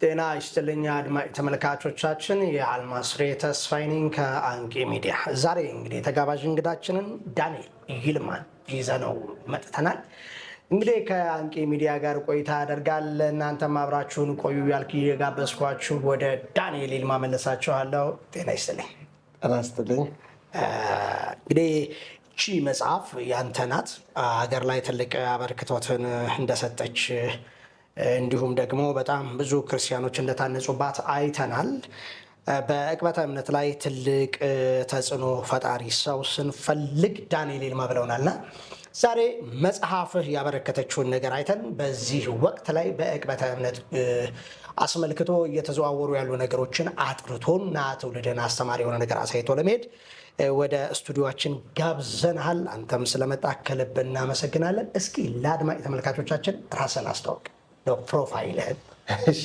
ጤና ይስጥልኝ አድማጭ ተመልካቾቻችን፣ የአልማዝ ፍሬ ተስፋዬ ነኝ ከአንቂ ሚዲያ። ዛሬ እንግዲህ ተጋባዥ እንግዳችንን ዳንኤል ይልማን ይዘነው መጥተናል። እንግዲህ ከአንቂ ሚዲያ ጋር ቆይታ ያደርጋል። እናንተም አብራችሁን ቆዩ ያልክ የጋበዝኳችሁ ወደ ዳንኤል ይልማ መለሳችኋለሁ። ጤና ይስጥልኝ። ጤና ይስጥልኝ። እንግዲህ ቺ መጽሐፍ ያንተ ናት። ሀገር ላይ ትልቅ አበርክቶትን እንደሰጠች እንዲሁም ደግሞ በጣም ብዙ ክርስቲያኖች እንደታነጹባት አይተናል። በዕቅበተ እምነት ላይ ትልቅ ተጽዕኖ ፈጣሪ ሰው ስንፈልግ ዳንኤል ይልማ ብለውናልና ዛሬ መጽሐፍህ ያበረከተችውን ነገር አይተን በዚህ ወቅት ላይ በዕቅበተ እምነት አስመልክቶ እየተዘዋወሩ ያሉ ነገሮችን አጥርቶና ትውልድን አስተማሪ የሆነ ነገር አሳይቶ ለመሄድ ወደ ስቱዲዮችን ጋብዘንሃል። አንተም ስለመጣ ከልብ እናመሰግናለን። እስኪ ለአድማጭ ተመልካቾቻችን ራስን አስተዋውቅ፣ ፕሮፋይልህን። እሺ፣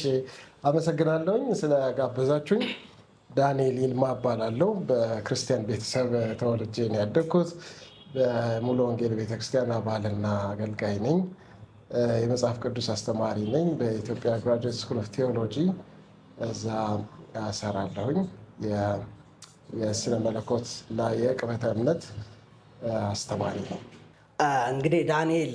አመሰግናለሁኝ ስለጋበዛችሁኝ። ዳንኤል ይልማ እባላለሁ። በክርስቲያን ቤተሰብ ተወልጄ ነው ያደግኩት። በሙሉ ወንጌል ቤተክርስቲያን አባልና አገልጋይ ነኝ። የመጽሐፍ ቅዱስ አስተማሪ ነኝ። በኢትዮጵያ ግራጁዌት ስኩል ኦፍ ቴዎሎጂ እዛ እሰራለሁኝ። የስነ መለኮት እና የዕቅበተ እምነት አስተማሪ ነው። እንግዲህ ዳንኤል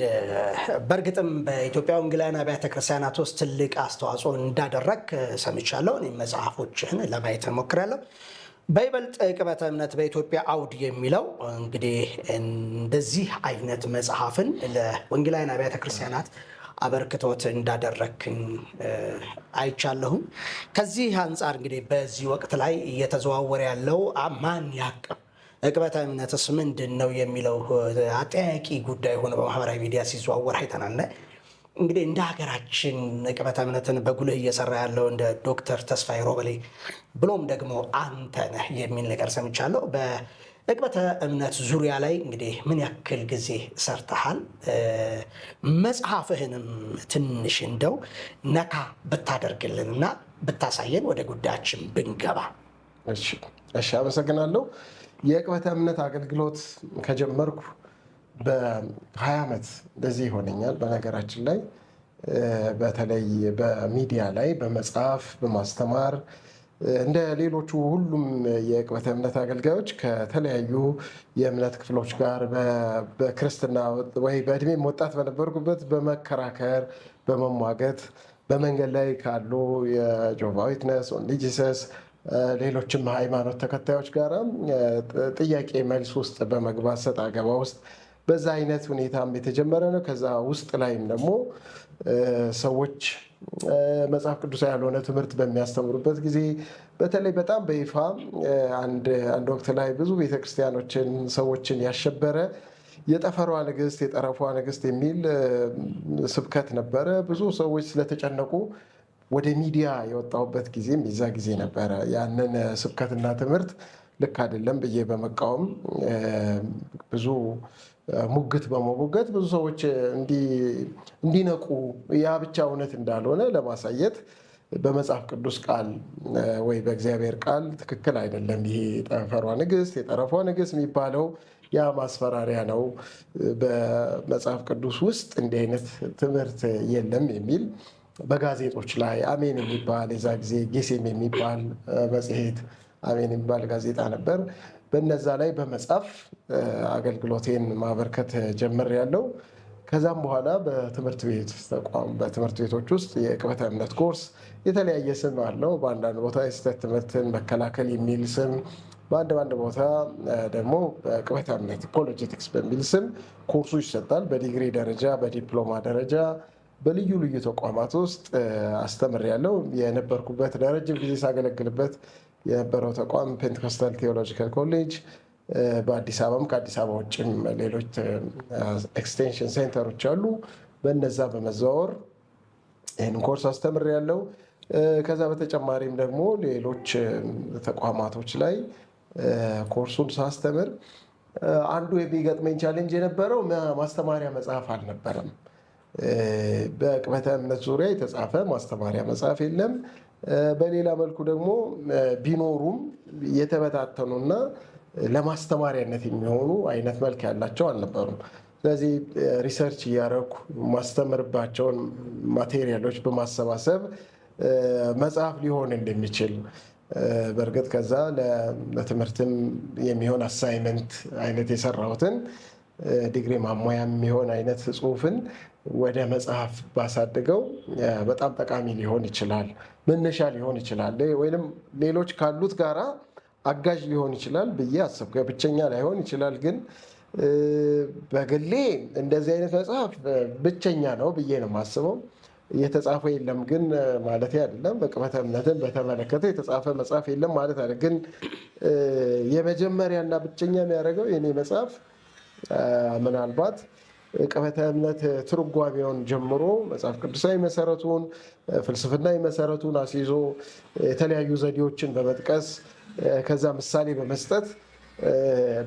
በእርግጥም በኢትዮጵያ ወንጌላውያን አብያተ ክርስቲያናት ውስጥ ትልቅ አስተዋጽኦ እንዳደረግ ሰምቻለሁ። እኔም መጽሐፎችህን ለማየት ሞክሬያለሁ። በይበልጥ ዕቅበተ እምነት በኢትዮጵያ አውድ የሚለው እንግዲህ እንደዚህ አይነት መጽሐፍን ለወንጌላውያን አብያተ ክርስቲያናት አበርክቶት እንዳደረግክኝ አይቻለሁም። ከዚህ አንጻር እንግዲህ በዚህ ወቅት ላይ እየተዘዋወረ ያለው ማን ያቅም ዕቅበተ እምነትስ ምንድን ነው የሚለው አጠያቂ ጉዳይ ሆነ በማህበራዊ ሚዲያ ሲዘዋወር አይተናል። እንግዲህ እንደ ሀገራችን ዕቅበተ እምነትን በጉልህ እየሰራ ያለው እንደ ዶክተር ተስፋዬ ሮበሌ ብሎም ደግሞ አንተ ነህ የሚል ነገር ሰምቻለሁ። በዕቅበተ እምነት ዙሪያ ላይ እንግዲህ ምን ያክል ጊዜ ሰርተሃል? መጽሐፍህንም ትንሽ እንደው ነካ ብታደርግልን እና ብታሳየን ወደ ጉዳያችን ብንገባ። እሺ፣ አመሰግናለሁ። የዕቅበተ እምነት አገልግሎት ከጀመርኩ በ20 ዓመት እንደዚህ ይሆነኛል። በነገራችን ላይ በተለይ በሚዲያ ላይ በመጽሐፍ በማስተማር እንደ ሌሎቹ ሁሉም የዕቅበተ እምነት አገልጋዮች ከተለያዩ የእምነት ክፍሎች ጋር በክርስትና ወይ በእድሜም ወጣት በነበርኩበት በመከራከር በመሟገት በመንገድ ላይ ካሉ የጆቫ ዊትነስ ኦንሊ ጂሰስ ሌሎችም ሃይማኖት ተከታዮች ጋር ጥያቄ መልስ ውስጥ በመግባት ሰጥ አገባ ውስጥ በዛ አይነት ሁኔታም የተጀመረ ነው። ከዛ ውስጥ ላይም ደግሞ ሰዎች መጽሐፍ ቅዱሳዊ ያልሆነ ትምህርት በሚያስተምሩበት ጊዜ በተለይ በጣም በይፋ አንድ ወቅት ላይ ብዙ ቤተክርስቲያኖችን ሰዎችን ያሸበረ የጠፈሯ ንግስት የጠረፏ ንግስት የሚል ስብከት ነበረ። ብዙ ሰዎች ስለተጨነቁ ወደ ሚዲያ የወጣሁበት ጊዜም የዛ ጊዜ ነበረ። ያንን ስብከትና ትምህርት ልክ አይደለም ብዬ በመቃወም ብዙ ሙግት በመሞገት ብዙ ሰዎች እንዲነቁ ያ ብቻ እውነት እንዳልሆነ ለማሳየት በመጽሐፍ ቅዱስ ቃል ወይ በእግዚአብሔር ቃል ትክክል አይደለም፣ ይሄ የጠፈሯ ንግስት የጠረፏ ንግስት የሚባለው ያ ማስፈራሪያ ነው፣ በመጽሐፍ ቅዱስ ውስጥ እንዲህ አይነት ትምህርት የለም የሚል በጋዜጦች ላይ አሜን የሚባል የዛ ጊዜ ጌሴም የሚባል መጽሔት አሜን የሚባል ጋዜጣ ነበር። በነዛ ላይ በመጻፍ አገልግሎቴን ማበርከት ጀምሬያለሁ። ከዛም በኋላ በትምህርት ቤቶች ውስጥ የዕቅበተ እምነት ኮርስ የተለያየ ስም አለው። በአንዳንድ ቦታ የስህተት ትምህርትን መከላከል የሚል ስም፣ በአንድ ቦታ ደግሞ በዕቅበተ እምነት ፖለቲክስ በሚል ስም ኮርሱ ይሰጣል። በዲግሪ ደረጃ በዲፕሎማ ደረጃ በልዩ ልዩ ተቋማት ውስጥ አስተምሬያለሁ። የነበርኩበት ለረጅም ጊዜ ሳገለግልበት የነበረው ተቋም ፔንቴኮስታል ቴዎሎጂካል ኮሌጅ በአዲስ አበባም ከአዲስ አበባ ውጭም ሌሎች ኤክስቴንሽን ሴንተሮች አሉ። በነዛ በመዘዋወር ይህን ኮርስ አስተምሬያለሁ። ከዛ በተጨማሪም ደግሞ ሌሎች ተቋማቶች ላይ ኮርሱን ሳስተምር አንዱ የሚገጥመኝ ቻሌንጅ የነበረው ማስተማሪያ መጽሐፍ አልነበረም። በዕቅበተ እምነት ዙሪያ የተጻፈ ማስተማሪያ መጽሐፍ የለም። በሌላ መልኩ ደግሞ ቢኖሩም የተበታተኑና ለማስተማሪያነት የሚሆኑ አይነት መልክ ያላቸው አልነበሩም። ስለዚህ ሪሰርች እያደረኩ ማስተምርባቸውን ማቴሪያሎች በማሰባሰብ መጽሐፍ ሊሆን እንደሚችል በእርግጥ ከዛ ለትምህርትም የሚሆን አሳይመንት አይነት የሰራሁትን ዲግሪ ማሟያ የሚሆን አይነት ጽሁፍን ወደ መጽሐፍ ባሳድገው በጣም ጠቃሚ ሊሆን ይችላል፣ መነሻ ሊሆን ይችላል፣ ወይም ሌሎች ካሉት ጋራ አጋዥ ሊሆን ይችላል ብዬ አሰብኩ። ብቸኛ ላይሆን ይችላል፣ ግን በግሌ እንደዚህ አይነት መጽሐፍ ብቸኛ ነው ብዬ ነው የማስበው። የተጻፈ የለም ግን ማለት አይደለም። በቅበተ እምነትን በተመለከተ የተጻፈ መጽሐፍ የለም ማለት አይደለም። ግን የመጀመሪያና ብቸኛ የሚያደርገው የኔ መጽሐፍ ምናልባት ቅበተ እምነት ትርጓሜውን ጀምሮ መጽሐፍ ቅዱሳዊ መሰረቱን፣ ፍልስፍናዊ መሰረቱን አስይዞ የተለያዩ ዘዴዎችን በመጥቀስ ከዛ ምሳሌ በመስጠት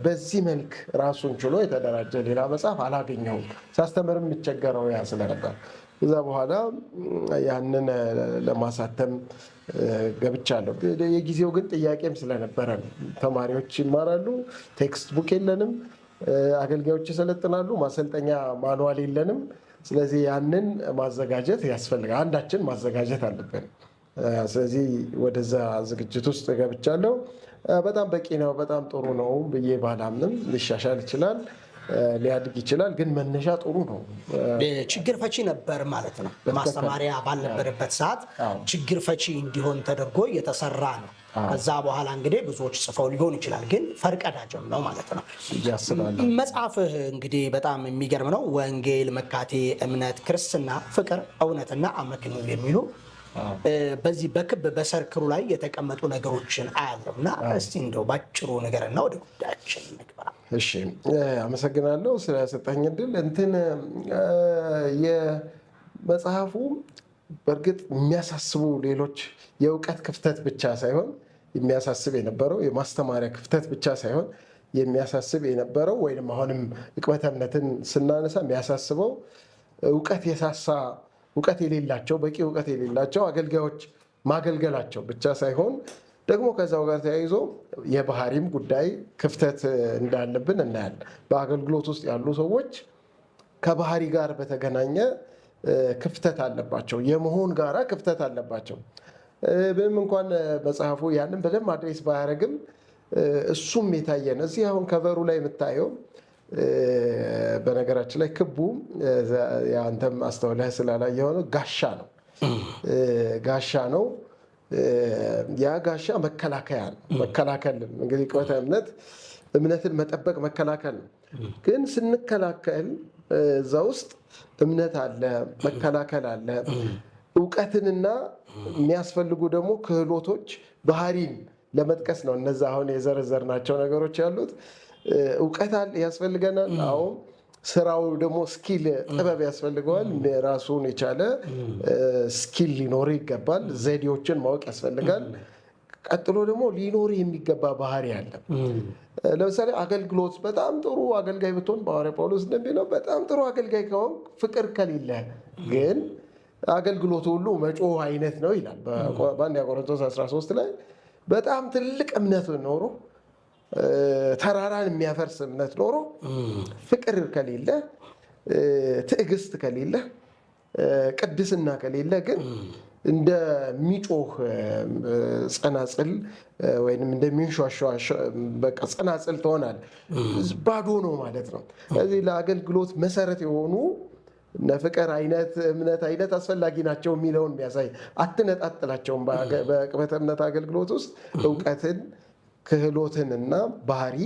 በዚህ መልክ ራሱን ችሎ የተደራጀ ሌላ መጽሐፍ አላገኘሁም። ሳስተምርም የሚቸገረው ያ ስለነበር ከዛ በኋላ ያንን ለማሳተም ገብቻለሁ። የጊዜው ግን ጥያቄም ስለነበረ ነው። ተማሪዎች ይማራሉ፣ ቴክስት ቡክ የለንም፣ አገልጋዮች ይሰለጥናሉ፣ ማሰልጠኛ ማንዋል የለንም። ስለዚህ ያንን ማዘጋጀት ያስፈልጋል። አንዳችን ማዘጋጀት አለብን። ስለዚህ ወደዛ ዝግጅት ውስጥ ገብቻለሁ። በጣም በቂ ነው፣ በጣም ጥሩ ነው ብዬ ባላምንም ሊሻሻል ይችላል፣ ሊያድግ ይችላል። ግን መነሻ ጥሩ ነው። ችግር ፈቺ ነበር ማለት ነው። ማስተማሪያ ባልነበረበት ሰዓት ችግር ፈቺ እንዲሆን ተደርጎ የተሰራ ነው። ከዛ በኋላ እንግዲህ ብዙዎች ጽፈው ሊሆን ይችላል፣ ግን ፈርቀዳጅም ነው ማለት ነው። መጽሐፍህ እንግዲህ በጣም የሚገርም ነው። ወንጌል፣ መካቴ፣ እምነት፣ ክርስትና፣ ፍቅር፣ እውነትና አመክንዮ የሚሉ በዚህ በክብ በሰርክሉ ላይ የተቀመጡ ነገሮችን አያለው እና እስቲ እንደው ባጭሩ ነገርና ወደ ጉዳያችን እንግባ። እሺ፣ አመሰግናለሁ ስለሰጠኝ እድል። የመጽሐፉ በእርግጥ የሚያሳስቡ ሌሎች የእውቀት ክፍተት ብቻ ሳይሆን የሚያሳስብ የነበረው የማስተማሪያ ክፍተት ብቻ ሳይሆን የሚያሳስብ የነበረው ወይም አሁንም ቅበተ እምነትን ስናነሳ የሚያሳስበው እውቀት የሳሳ እውቀት የሌላቸው በቂ እውቀት የሌላቸው አገልጋዮች ማገልገላቸው ብቻ ሳይሆን ደግሞ ከዛው ጋር ተያይዞ የባህሪም ጉዳይ ክፍተት እንዳለብን እናያለን። በአገልግሎት ውስጥ ያሉ ሰዎች ከባህሪ ጋር በተገናኘ ክፍተት አለባቸው፣ የመሆን ጋራ ክፍተት አለባቸው። ምንም እንኳን መጽሐፉ ያንን በደንብ አድሬስ ባያደርግም እሱም የታየ ነው። እዚህ አሁን ከቨሩ ላይ የምታየው በነገራችን ላይ ክቡ አንተም አስተውለህ ስላላየ የሆነ ጋሻ ነው። ጋሻ ነው። ያ ጋሻ መከላከያ ነው። መከላከል እንግዲህ ቅበተ እምነት እምነትን መጠበቅ መከላከል ነው። ግን ስንከላከል እዛ ውስጥ እምነት አለ፣ መከላከል አለ። እውቀትንና የሚያስፈልጉ ደግሞ ክህሎቶች ባህሪን ለመጥቀስ ነው። እነዛ አሁን የዘረዘርናቸው ነገሮች ያሉት እውቀት ያስፈልገናል። አዎ፣ ስራው ደግሞ ስኪል ጥበብ ያስፈልገዋል። ራሱን የቻለ ስኪል ሊኖር ይገባል። ዘዴዎችን ማወቅ ያስፈልጋል። ቀጥሎ ደግሞ ሊኖር የሚገባ ባህሪ አለ። ለምሳሌ አገልግሎት በጣም ጥሩ አገልጋይ ብትሆን ሐዋርያ ጳውሎስ እንደሚለው በጣም ጥሩ አገልጋይ ከሆን ፍቅር ከሌለ ግን አገልግሎቱ ሁሉ መጮህ አይነት ነው ይላል በአንደኛ ቆሮንቶስ 13 ላይ። በጣም ትልቅ እምነት ኖሮ ተራራን የሚያፈርስ እምነት ኖሮ ፍቅር ከሌለ፣ ትዕግስት ከሌለ፣ ቅድስና ከሌለ ግን እንደሚጮህ ጸናጽል ወይም እንደሚንሿሿ በቃ ጸናጽል ትሆናል። ባዶ ነው ማለት ነው። ስለዚህ ለአገልግሎት መሰረት የሆኑ ፍቅር አይነት እምነት አይነት አስፈላጊ ናቸው የሚለውን የሚያሳይ አትነጣጥላቸውም። በቅበተ እምነት አገልግሎት ውስጥ እውቀትን ክህሎትንና ባህሪ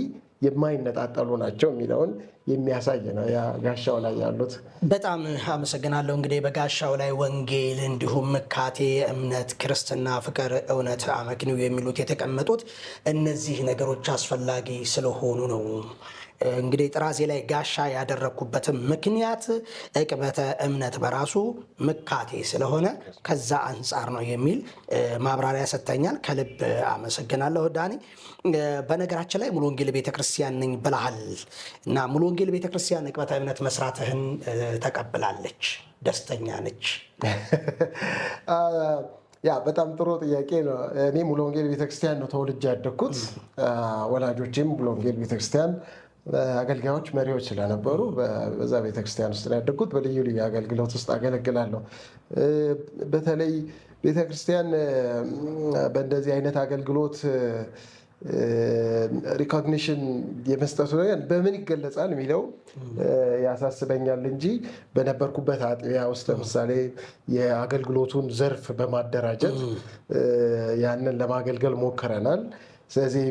የማይነጣጠሉ ናቸው የሚለውን የሚያሳይ ነው ጋሻው ላይ ያሉት። በጣም አመሰግናለሁ። እንግዲህ በጋሻው ላይ ወንጌል፣ እንዲሁም መካቴ፣ እምነት፣ ክርስትና፣ ፍቅር፣ እውነት፣ አመክንዮ የሚሉት የተቀመጡት እነዚህ ነገሮች አስፈላጊ ስለሆኑ ነው። እንግዲህ ጥራዜ ላይ ጋሻ ያደረግኩበትም ምክንያት ቅበተ እምነት በራሱ መካቴ ስለሆነ ከዛ አንጻር ነው የሚል ማብራሪያ ሰጥተኛል። ከልብ አመሰግናለሁ ዳኒ። በነገራችን ላይ ሙሉ ወንጌል ቤተክርስቲያን ነኝ ብለሃል እና ሙሉ ወንጌል ቤተክርስቲያን ቅበተ እምነት መስራትህን ተቀብላለች፣ ደስተኛ ነች? ያ በጣም ጥሩ ጥያቄ ነው። እኔ ሙሉ ወንጌል ቤተክርስቲያን ነው ተወልጄ ያደግኩት። ወላጆቼም ሙሉ ወንጌል ቤተክርስቲያን አገልጋዮች መሪዎች ስለነበሩ በዛ ቤተክርስቲያን ውስጥ ያደጉት በልዩ ልዩ አገልግሎት ውስጥ አገለግላለሁ። በተለይ ቤተክርስቲያን በእንደዚህ አይነት አገልግሎት ሪኮግኒሽን የመስጠቱ ነገር በምን ይገለጻል የሚለው ያሳስበኛል እንጂ በነበርኩበት አጥቢያ ውስጥ ለምሳሌ የአገልግሎቱን ዘርፍ በማደራጀት ያንን ለማገልገል ሞክረናል። ስለዚህ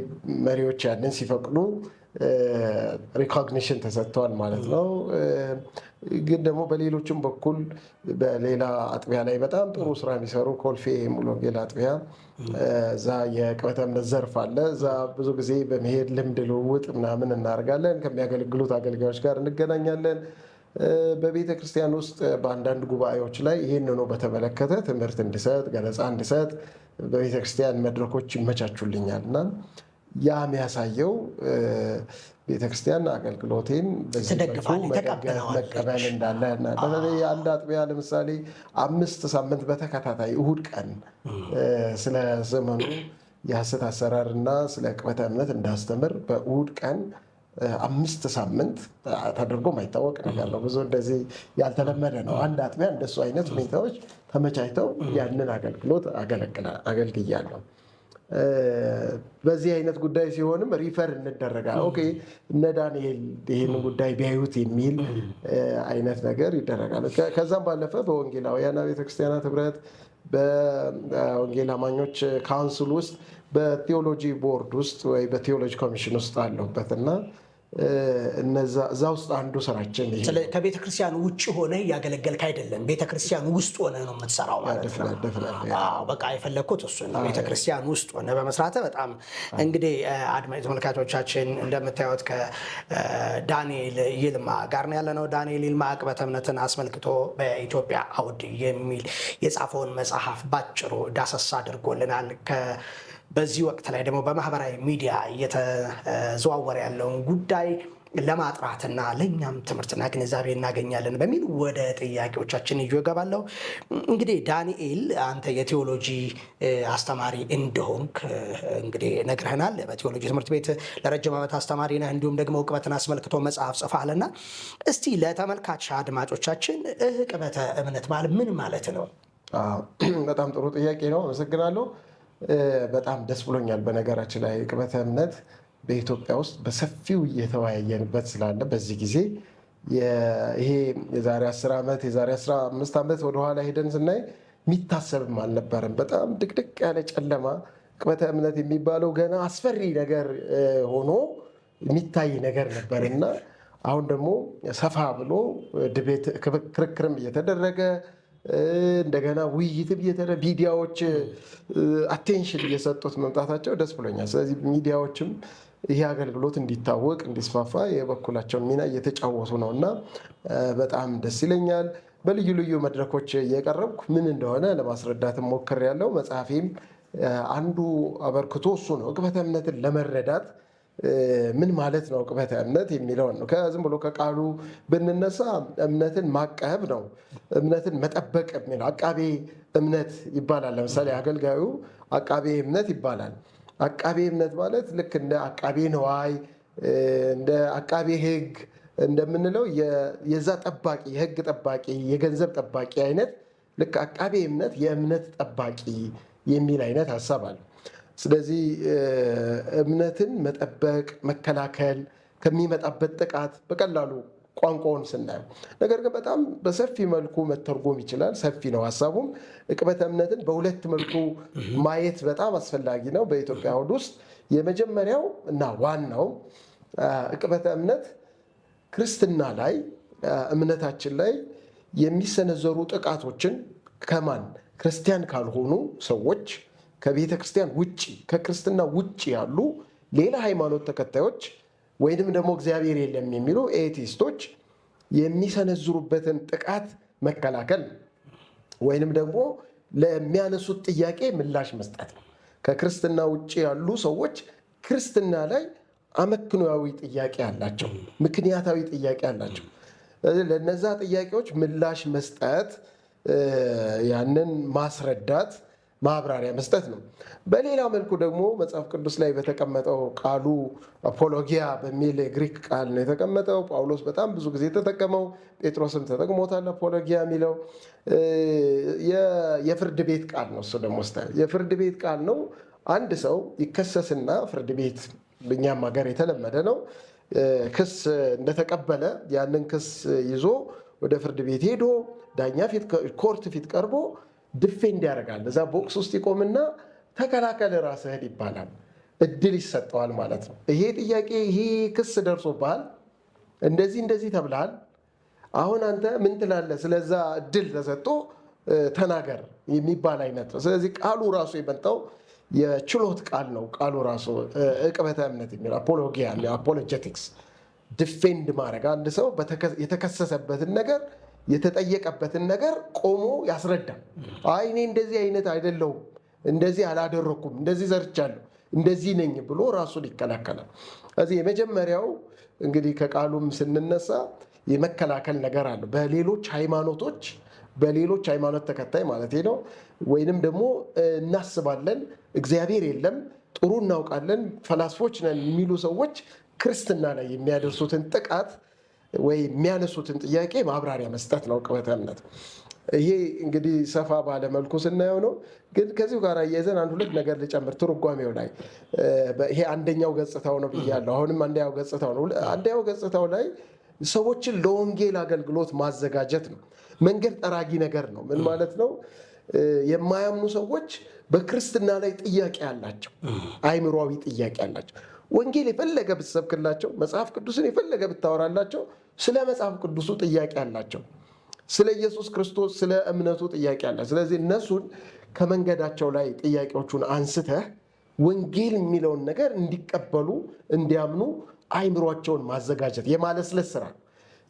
መሪዎች ያንን ሲፈቅዱ ሪኮግኒሽን ተሰጥቷል ማለት ነው። ግን ደግሞ በሌሎችም በኩል በሌላ አጥቢያ ላይ በጣም ጥሩ ስራ የሚሰሩ ኮልፌ ሙሉ ወንጌል አጥቢያ እዛ የቅበተ እምነት ዘርፍ አለ። እዛ ብዙ ጊዜ በመሄድ ልምድ ልውውጥ ምናምን እናደርጋለን። ከሚያገለግሉት አገልጋዮች ጋር እንገናኛለን። በቤተ ክርስቲያን ውስጥ በአንዳንድ ጉባኤዎች ላይ ይህንኑ በተመለከተ ትምህርት እንድሰጥ፣ ገለጻ እንድሰጥ በቤተ ክርስቲያን መድረኮች ይመቻቹልኛል እና ያ የሚያሳየው ቤተክርስቲያን አገልግሎቴን በዚህ መቀበል እንዳለ በተለይ አንድ አጥቢያ ለምሳሌ 5 ሳምንት በተከታታይ እሁድ ቀን ስለ ዘመኑ የሐሰት አሰራርና ስለ ቅበተ እምነት እንዳስተምር በእሁድ ቀን 5 ሳምንት ተደርጎ ማይታወቅ ነገር ነው። ብዙ እንደዚህ ያልተለመደ ነው። አንድ አጥቢያ እንደሱ አይነት ሁኔታዎች ተመቻችተው ያንን አገልግሎት አገልግያለሁ። በዚህ አይነት ጉዳይ ሲሆንም ሪፈር እንደረጋል። ኦኬ እነ ዳንኤል ይህን ጉዳይ ቢያዩት የሚል አይነት ነገር ይደረጋል። ከዛም ባለፈ በወንጌላውያን ቤተክርስቲያናት ህብረት፣ በወንጌል አማኞች ካውንስል ውስጥ፣ በቴዎሎጂ ቦርድ ውስጥ ወይ በቴዎሎጂ ኮሚሽን ውስጥ አለሁበት እና እዛ ውስጥ አንዱ ስራችን ይሄ ነው። ከቤተ ክርስቲያን ውጭ ሆነ እያገለገልክ አይደለም፣ ቤተ ክርስቲያን ውስጥ ሆነ ነው የምትሰራው ማለት ነው። በቃ የፈለግኩት እሱ ነው። ቤተ ክርስቲያን ውስጥ ሆነ በመስራት በጣም እንግዲህ አድማጭ ተመልካቾቻችን እንደምታዩት ከዳንኤል ይልማ ጋር ነው ያለነው። ዳንኤል ይልማ ቅበተ እምነትን አስመልክቶ በኢትዮጵያ አውድ የሚል የጻፈውን መጽሐፍ ባጭሩ ዳሰሳ አድርጎልናል። በዚህ ወቅት ላይ ደግሞ በማህበራዊ ሚዲያ እየተዘዋወረ ያለውን ጉዳይ ለማጥራትና ለእኛም ትምህርትና ግንዛቤ እናገኛለን በሚል ወደ ጥያቄዎቻችን ይዤ እገባለሁ። እንግዲህ ዳንኤል አንተ የቴዎሎጂ አስተማሪ እንደሆንክ እንግዲህ ነግረህናል። በቴዎሎጂ ትምህርት ቤት ለረጅም ዓመት አስተማሪ ነህ። እንዲሁም ደግሞ ቅበትን አስመልክቶ መጽሐፍ ጽፈሃልና እስቲ ለተመልካች አድማጮቻችን ቅበተ እምነት ማለት ምን ማለት ነው? በጣም ጥሩ ጥያቄ ነው። አመሰግናለሁ። በጣም ደስ ብሎኛል። በነገራችን ላይ ቅበተ እምነት በኢትዮጵያ ውስጥ በሰፊው እየተወያየንበት ስላለ በዚህ ጊዜ ይሄ የዛሬ 10 ዓመት የዛሬ 15 ዓመት ወደኋላ ሄደን ስናይ የሚታሰብም አልነበረም። በጣም ድቅድቅ ያለ ጨለማ ቅበተ እምነት የሚባለው ገና አስፈሪ ነገር ሆኖ የሚታይ ነገር ነበር እና አሁን ደግሞ ሰፋ ብሎ ድቤት ክርክርም እየተደረገ እንደገና ውይይትም እየተደረገ ሚዲያዎች አቴንሽን እየሰጡት መምጣታቸው ደስ ብሎኛል። ስለዚህ ሚዲያዎችም ይሄ አገልግሎት እንዲታወቅ እንዲስፋፋ የበኩላቸውን ሚና እየተጫወቱ ነው እና በጣም ደስ ይለኛል። በልዩ ልዩ መድረኮች እየቀረብኩ ምን እንደሆነ ለማስረዳትም ሞክሬያለሁ። መጽሐፌም አንዱ አበርክቶ እሱ ነው። ቅበተ እምነትን ለመረዳት ምን ማለት ነው ቅበተ እምነት የሚለውን ነው። ዝም ብሎ ከቃሉ ብንነሳ እምነትን ማቀብ ነው፣ እምነትን መጠበቅ የሚለው አቃቤ እምነት ይባላል። ለምሳሌ አገልጋዩ አቃቤ እምነት ይባላል። አቃቤ እምነት ማለት ልክ እንደ አቃቤ ነዋይ፣ እንደ አቃቤ ሕግ እንደምንለው የዛ ጠባቂ፣ የሕግ ጠባቂ፣ የገንዘብ ጠባቂ አይነት ልክ አቃቤ እምነት የእምነት ጠባቂ የሚል አይነት ሀሳብ አለ። ስለዚህ እምነትን መጠበቅ፣ መከላከል ከሚመጣበት ጥቃት በቀላሉ ቋንቋውን ስናየው፣ ነገር ግን በጣም በሰፊ መልኩ መተርጎም ይችላል። ሰፊ ነው ሀሳቡም። ቅበተ እምነትን በሁለት መልኩ ማየት በጣም አስፈላጊ ነው በኢትዮጵያ አውድ ውስጥ። የመጀመሪያው እና ዋናው ቅበተ እምነት ክርስትና ላይ እምነታችን ላይ የሚሰነዘሩ ጥቃቶችን ከማን ክርስቲያን ካልሆኑ ሰዎች ከቤተ ክርስቲያን ውጭ ከክርስትና ውጭ ያሉ ሌላ ሃይማኖት ተከታዮች ወይንም ደግሞ እግዚአብሔር የለም የሚሉ ኤቲስቶች የሚሰነዝሩበትን ጥቃት መከላከል ወይንም ደግሞ ለሚያነሱት ጥያቄ ምላሽ መስጠት ነው። ከክርስትና ውጭ ያሉ ሰዎች ክርስትና ላይ አመክንዮአዊ ጥያቄ አላቸው፣ ምክንያታዊ ጥያቄ አላቸው። ለነዛ ጥያቄዎች ምላሽ መስጠት፣ ያንን ማስረዳት ማብራሪያ መስጠት ነው። በሌላ መልኩ ደግሞ መጽሐፍ ቅዱስ ላይ በተቀመጠው ቃሉ አፖሎጊያ በሚል የግሪክ ቃል ነው የተቀመጠው። ጳውሎስ በጣም ብዙ ጊዜ የተጠቀመው፣ ጴጥሮስም ተጠቅሞታል። አፖሎጊያ የሚለው የፍርድ ቤት ቃል ነው። እሱ ደግሞ የፍርድ ቤት ቃል ነው። አንድ ሰው ይከሰስና ፍርድ ቤት በእኛም ሀገር የተለመደ ነው። ክስ እንደተቀበለ ያንን ክስ ይዞ ወደ ፍርድ ቤት ሄዶ ዳኛ ፊት ኮርት ፊት ቀርቦ ድፌንድ ያደርጋል። እዛ ቦክስ ውስጥ ይቆምና ተከላከል ራስህን ይባላል። እድል ይሰጠዋል ማለት ነው። ይሄ ጥያቄ ይሄ ክስ ደርሶብሃል፣ እንደዚህ ተብልሃል፣ አሁን አንተ ምን ትላለህ? ስለዛ እድል ተሰጥቶ ተናገር የሚባል አይነት ነው። ስለዚህ ቃሉ ራሱ የመጣው የችሎት ቃል ነው። ቃሉ ራሱ ዕቅበተ እምነት የሚለው አፖሎጊያ፣ አፖሎጀቲክስ ዲፌንድ ማድረግ፣ አንድ ሰው የተከሰሰበትን ነገር የተጠየቀበትን ነገር ቆሞ ያስረዳል። አይ እኔ እንደዚህ አይነት አይደለሁም፣ እንደዚህ አላደረኩም፣ እንደዚህ ዘርቻለሁ፣ እንደዚህ ነኝ ብሎ ራሱን ይከላከላል። ስለዚህ የመጀመሪያው እንግዲህ ከቃሉም ስንነሳ የመከላከል ነገር አለ። በሌሎች ሃይማኖቶች በሌሎች ሃይማኖት ተከታይ ማለት ነው ወይንም ደግሞ እናስባለን እግዚአብሔር የለም ጥሩ እናውቃለን ፈላስፎች ነን የሚሉ ሰዎች ክርስትና ላይ የሚያደርሱትን ጥቃት ወይ የሚያነሱትን ጥያቄ ማብራሪያ መስጠት ነው ዕቅበተ እምነት። ይሄ እንግዲህ ሰፋ ባለመልኩ ስናየው ነው። ግን ከዚሁ ጋር አያይዘን አንድ ሁለት ነገር ልጨምር። ትርጓሜው ላይ ይሄ አንደኛው ገጽታው ነው ብያለሁ። አሁንም አንደኛው ገጽታው ነው። አንደኛው ገጽታው ላይ ሰዎችን ለወንጌል አገልግሎት ማዘጋጀት ነው። መንገድ ጠራጊ ነገር ነው። ምን ማለት ነው? የማያምኑ ሰዎች በክርስትና ላይ ጥያቄ አላቸው፣ አይምሯዊ ጥያቄ አላቸው። ወንጌል የፈለገ ብትሰብክላቸው፣ መጽሐፍ ቅዱስን የፈለገ ብታወራላቸው ስለ መጽሐፍ ቅዱሱ ጥያቄ አላቸው፣ ስለ ኢየሱስ ክርስቶስ ስለ እምነቱ ጥያቄ አላቸው። ስለዚህ እነሱን ከመንገዳቸው ላይ ጥያቄዎቹን አንስተህ ወንጌል የሚለውን ነገር እንዲቀበሉ እንዲያምኑ አይምሯቸውን ማዘጋጀት የማለስለስ ስራ።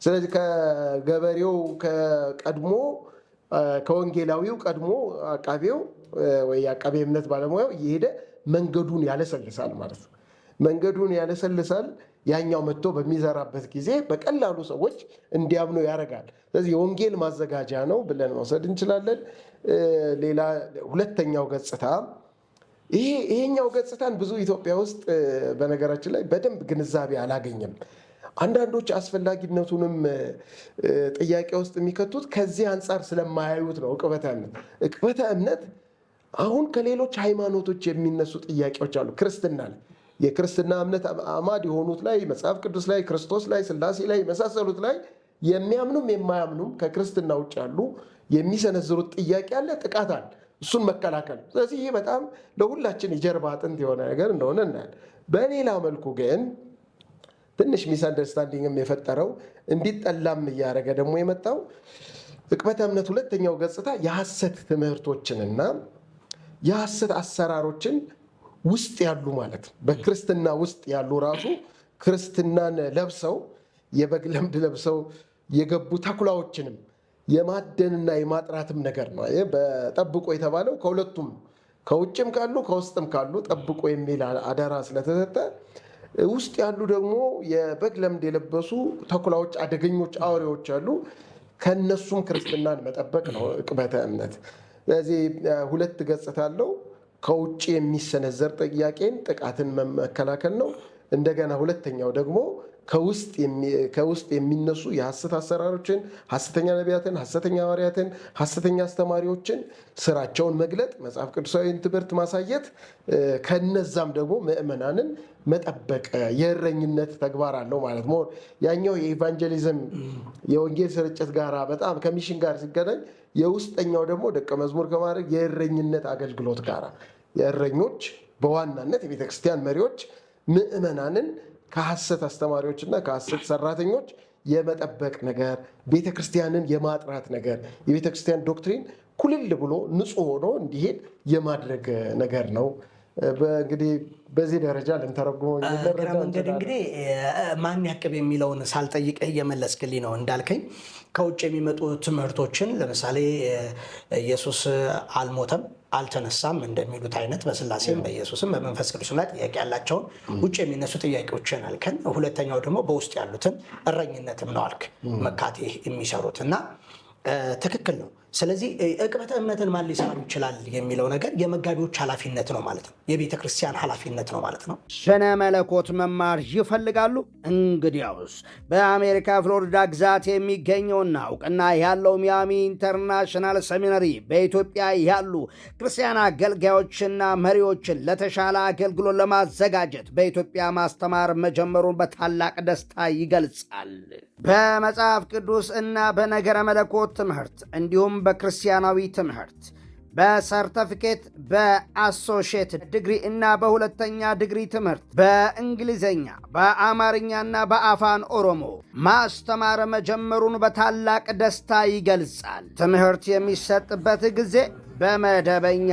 ስለዚህ ከገበሬው ቀድሞ ከወንጌላዊው ቀድሞ አቃቤው ወይ አቃቤ እምነት ባለሙያው እየሄደ መንገዱን ያለሰልሳል ማለት ነው። መንገዱን ያለሰልሳል። ያኛው መጥቶ በሚዘራበት ጊዜ በቀላሉ ሰዎች እንዲያምኑ ያደርጋል። ስለዚህ የወንጌል ማዘጋጃ ነው ብለን መውሰድ እንችላለን። ሌላ ሁለተኛው ገጽታ ይሄኛው ገጽታን ብዙ ኢትዮጵያ ውስጥ በነገራችን ላይ በደንብ ግንዛቤ አላገኘም። አንዳንዶች አስፈላጊነቱንም ጥያቄ ውስጥ የሚከቱት ከዚህ አንጻር ስለማያዩት ነው። ዕቅበተ እምነት አሁን ከሌሎች ሃይማኖቶች የሚነሱ ጥያቄዎች አሉ። ክርስትና ላይ የክርስትና እምነት አማድ የሆኑት ላይ መጽሐፍ ቅዱስ ላይ ክርስቶስ ላይ ሥላሴ ላይ የመሳሰሉት ላይ የሚያምኑም የማያምኑም ከክርስትና ውጭ ያሉ የሚሰነዝሩት ጥያቄ አለ፣ ጥቃት አለ። እሱን መከላከል። ስለዚህ ይህ በጣም ለሁላችን የጀርባ አጥንት የሆነ ነገር እንደሆነ እናያለን። በሌላ መልኩ ግን ትንሽ ሚስ አንደርስታንዲንግም የፈጠረው እንዲጠላም እያደረገ ደግሞ የመጣው ዕቅበተ እምነት ሁለተኛው ገጽታ የሐሰት ትምህርቶችንና የሐሰት አሰራሮችን ውስጥ ያሉ ማለት ነው። በክርስትና ውስጥ ያሉ ራሱ ክርስትናን ለብሰው የበግ ለምድ ለብሰው የገቡ ተኩላዎችንም የማደንና የማጥራትም ነገር ነው። በጠብቆ የተባለው ከሁለቱም ከውጭም ካሉ ከውስጥም ካሉ ጠብቆ የሚል አደራ ስለተሰጠ ውስጥ ያሉ ደግሞ የበግ ለምድ የለበሱ ተኩላዎች፣ አደገኞች አውሬዎች አሉ። ከነሱም ክርስትናን መጠበቅ ነው ዕቅበተ እምነት። ስለዚህ ሁለት ገጽታ አለው። ከውጭ የሚሰነዘር ጥያቄን ጥቃትን መከላከል ነው። እንደገና ሁለተኛው ደግሞ ከውስጥ የሚነሱ የሐሰት አሰራሮችን፣ ሐሰተኛ ነቢያትን፣ ሐሰተኛ ሐዋርያትን፣ ሐሰተኛ አስተማሪዎችን ስራቸውን መግለጥ፣ መጽሐፍ ቅዱሳዊን ትምህርት ማሳየት፣ ከነዛም ደግሞ ምዕመናንን መጠበቅ የእረኝነት ተግባር አለው ማለት ነው። ያኛው የኢቫንጀሊዝም የወንጌል ስርጭት ጋር በጣም ከሚሽን ጋር ሲገናኝ፣ የውስጠኛው ደግሞ ደቀ መዝሙር ከማድረግ የእረኝነት አገልግሎት ጋር የእረኞች በዋናነት የቤተክርስቲያን መሪዎች ምዕመናንን ከሐሰት አስተማሪዎችና ከሐሰት ሰራተኞች የመጠበቅ ነገር፣ ቤተክርስቲያንን የማጥራት ነገር፣ የቤተክርስቲያን ዶክትሪን ኩልል ብሎ ንጹህ ሆኖ እንዲሄድ የማድረግ ነገር ነው። እንግዲህ በዚህ ደረጃ ልንተረጉመው መንገድ እንግዲህ ማን ያቅብ የሚለውን ሳልጠይቅህ እየመለስክልኝ ነው። እንዳልከኝ ከውጭ የሚመጡ ትምህርቶችን ለምሳሌ ኢየሱስ አልሞተም አልተነሳም እንደሚሉት አይነት በስላሴም በኢየሱስም በመንፈስ ቅዱስም ላይ ጥያቄ ያላቸውን ውጭ የሚነሱ ጥያቄዎችን አልከን። ሁለተኛው ደግሞ በውስጥ ያሉትን እረኝነትም ነው አልክ፣ መካቴ የሚሰሩት እና ትክክል ነው። ስለዚህ ዕቅበተ እምነትን ማን ሊሰራው ይችላል የሚለው ነገር የመጋቢዎች ኃላፊነት ነው ማለት ነው። የቤተ ክርስቲያን ኃላፊነት ነው ማለት ነው። ስነ መለኮት መማር ይፈልጋሉ? እንግዲያውስ በአሜሪካ ፍሎሪዳ ግዛት የሚገኘውና እውቅና ያለው ሚያሚ ኢንተርናሽናል ሰሚናሪ በኢትዮጵያ ያሉ ክርስቲያን አገልጋዮችና መሪዎችን ለተሻለ አገልግሎት ለማዘጋጀት በኢትዮጵያ ማስተማር መጀመሩን በታላቅ ደስታ ይገልጻል። በመጽሐፍ ቅዱስ እና በነገረ መለኮት ትምህርት እንዲሁም በክርስቲያናዊ ትምህርት በሰርተፊኬት በአሶሺየትድ ዲግሪ እና በሁለተኛ ዲግሪ ትምህርት በእንግሊዝኛ በአማርኛና በአፋን ኦሮሞ ማስተማር መጀመሩን በታላቅ ደስታ ይገልጻል። ትምህርት የሚሰጥበት ጊዜ በመደበኛ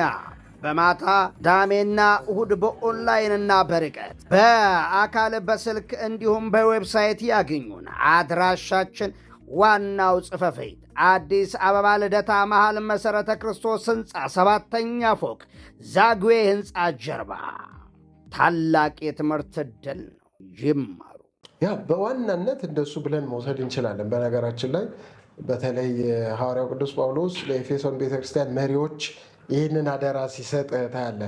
በማታ ዳሜና እሁድ በኦንላይንና በርቀት በአካል በስልክ እንዲሁም በዌብሳይት ያገኙን። አድራሻችን ዋናው ጽሕፈት ቤት አዲስ አበባ ልደታ መሃል መሠረተ ክርስቶስ ሕንፃ 7ኛ ፎቅ ዛግዌ ሕንፃ ጀርባ። ታላቅ የትምህርት ዕድል ነው። ይማሩ። በዋናነት እንደሱ ብለን መውሰድ እንችላለን። በነገራችን ላይ በተለይ ሐዋርያው ቅዱስ ጳውሎስ ለኤፌሶን ቤተክርስቲያን መሪዎች ይህንን አደራ ሲሰጥ ታያለ።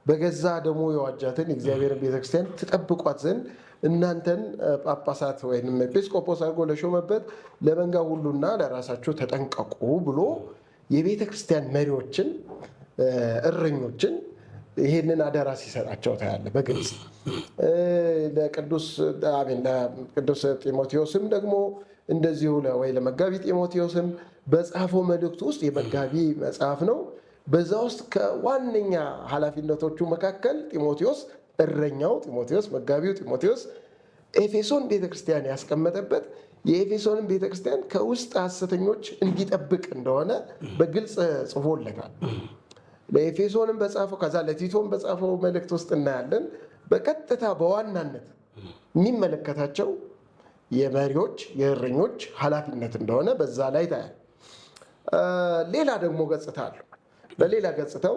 በገዛ ደሙ የዋጃትን የእግዚአብሔርን ቤተክርስቲያን ትጠብቋት ዘንድ እናንተን ጳጳሳት ወይም ኤጲስቆጶስ አድርጎ ለሾመበት ለመንጋ ሁሉና ለራሳችሁ ተጠንቀቁ ብሎ የቤተ ክርስቲያን መሪዎችን፣ እረኞችን ይህንን አደራ ሲሰጣቸው ታያለ በግልጽ። ለቅዱስ ጢሞቴዎስም ደግሞ እንደዚሁ ወይ ለመጋቢ ጢሞቴዎስም በጻፈው መልእክቱ ውስጥ የመጋቢ መጽሐፍ ነው። በዛ ውስጥ ከዋነኛ ኃላፊነቶቹ መካከል ጢሞቴዎስ እረኛው ጢሞቴዎስ፣ መጋቢው ጢሞቴዎስ ኤፌሶን ቤተክርስቲያን ያስቀመጠበት የኤፌሶንን ቤተክርስቲያን ከውስጥ ሐሰተኞች እንዲጠብቅ እንደሆነ በግልጽ ጽፎለታል። ለኤፌሶንም በጻፈው ከዛ ለቲቶም በጻፈው መልእክት ውስጥ እናያለን። በቀጥታ በዋናነት የሚመለከታቸው የመሪዎች የእረኞች ኃላፊነት እንደሆነ በዛ ላይ ታያል። ሌላ ደግሞ ገጽታ አለው። በሌላ ገጽታው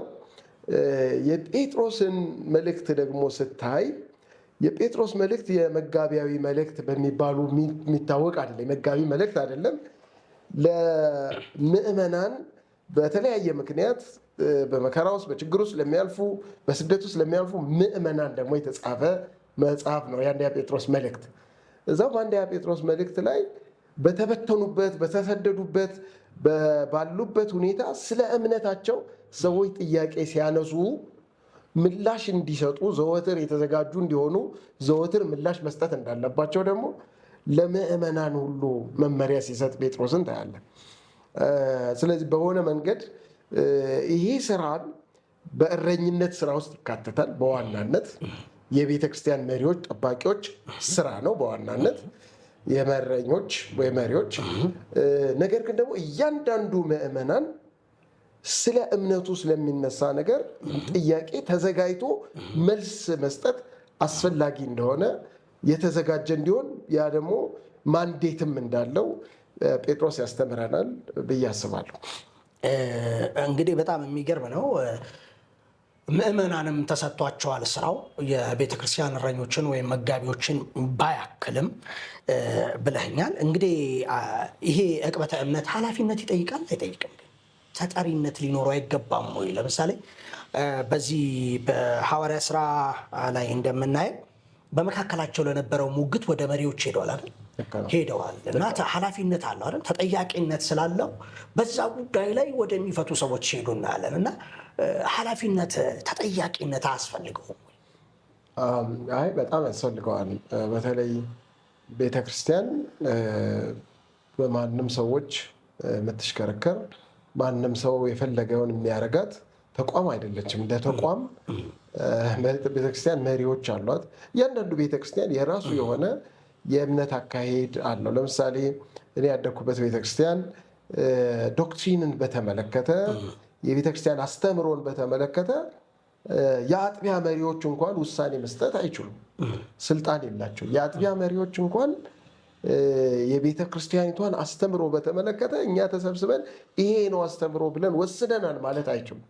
የጴጥሮስን መልእክት ደግሞ ስታይ የጴጥሮስ መልእክት የመጋቢያዊ መልእክት በሚባሉ የሚታወቅ አይደለም። የመጋቢ መልእክት አይደለም። ለምዕመናን በተለያየ ምክንያት በመከራ ውስጥ በችግር ውስጥ ለሚያልፉ በስደት ውስጥ ለሚያልፉ ምዕመናን ደግሞ የተጻፈ መጽሐፍ ነው የአንደኛ ጴጥሮስ መልእክት። እዛው በአንደኛ ጴጥሮስ መልእክት ላይ በተበተኑበት በተሰደዱበት ባሉበት ሁኔታ ስለ እምነታቸው ሰዎች ጥያቄ ሲያነሱ ምላሽ እንዲሰጡ ዘወትር የተዘጋጁ እንዲሆኑ ዘወትር ምላሽ መስጠት እንዳለባቸው ደግሞ ለምዕመናን ሁሉ መመሪያ ሲሰጥ ጴጥሮስን ታያለን። ስለዚህ በሆነ መንገድ ይሄ ስራን በእረኝነት ስራ ውስጥ ይካተታል። በዋናነት የቤተ ክርስቲያን መሪዎች፣ ጠባቂዎች ስራ ነው በዋናነት የመረኞች ወይ መሪዎች። ነገር ግን ደግሞ እያንዳንዱ ምዕመናን ስለ እምነቱ ስለሚነሳ ነገር ጥያቄ ተዘጋጅቶ መልስ መስጠት አስፈላጊ እንደሆነ የተዘጋጀ እንዲሆን ያ ደግሞ ማንዴትም እንዳለው ጴጥሮስ ያስተምረናል ብዬ አስባለሁ። እንግዲህ በጣም የሚገርም ነው። ምዕመናንም ተሰጥቷቸዋል ስራው የቤተ ክርስቲያን እረኞችን ወይም መጋቢዎችን ባያክልም ብለኛል። እንግዲህ ይሄ ዕቅበተ እምነት ኃላፊነት ይጠይቃል አይጠይቅም? ተጠሪነት ሊኖረው አይገባም ወይ? ለምሳሌ በዚህ በሐዋርያ ስራ ላይ እንደምናየው በመካከላቸው ለነበረው ሙግት ወደ መሪዎች ሄደዋል አይደል? ሄደዋል እና ኃላፊነት አለው አይደል? ተጠያቂነት ስላለው በዛ ጉዳይ ላይ ወደሚፈቱ ሰዎች ሄዱ እናያለን። እና ኃላፊነት ተጠያቂነት አያስፈልገውም? አይ በጣም ያስፈልገዋል። በተለይ ቤተክርስቲያን በማንም ሰዎች የምትሽከረከር ማንም ሰው የፈለገውን የሚያረጋት ተቋም አይደለችም። እንደ ተቋም ቤተክርስቲያን መሪዎች አሏት። እያንዳንዱ ቤተክርስቲያን የራሱ የሆነ የእምነት አካሄድ አለው። ለምሳሌ እኔ ያደግኩበት ቤተክርስቲያን ዶክትሪንን በተመለከተ የቤተክርስቲያን አስተምሮን በተመለከተ የአጥቢያ መሪዎች እንኳን ውሳኔ መስጠት አይችሉም፣ ስልጣን የላቸው። የአጥቢያ መሪዎች እንኳን የቤተ ክርስቲያኒቷን አስተምሮ በተመለከተ እኛ ተሰብስበን ይሄ ነው አስተምሮ ብለን ወስደናል ማለት አይችሉም።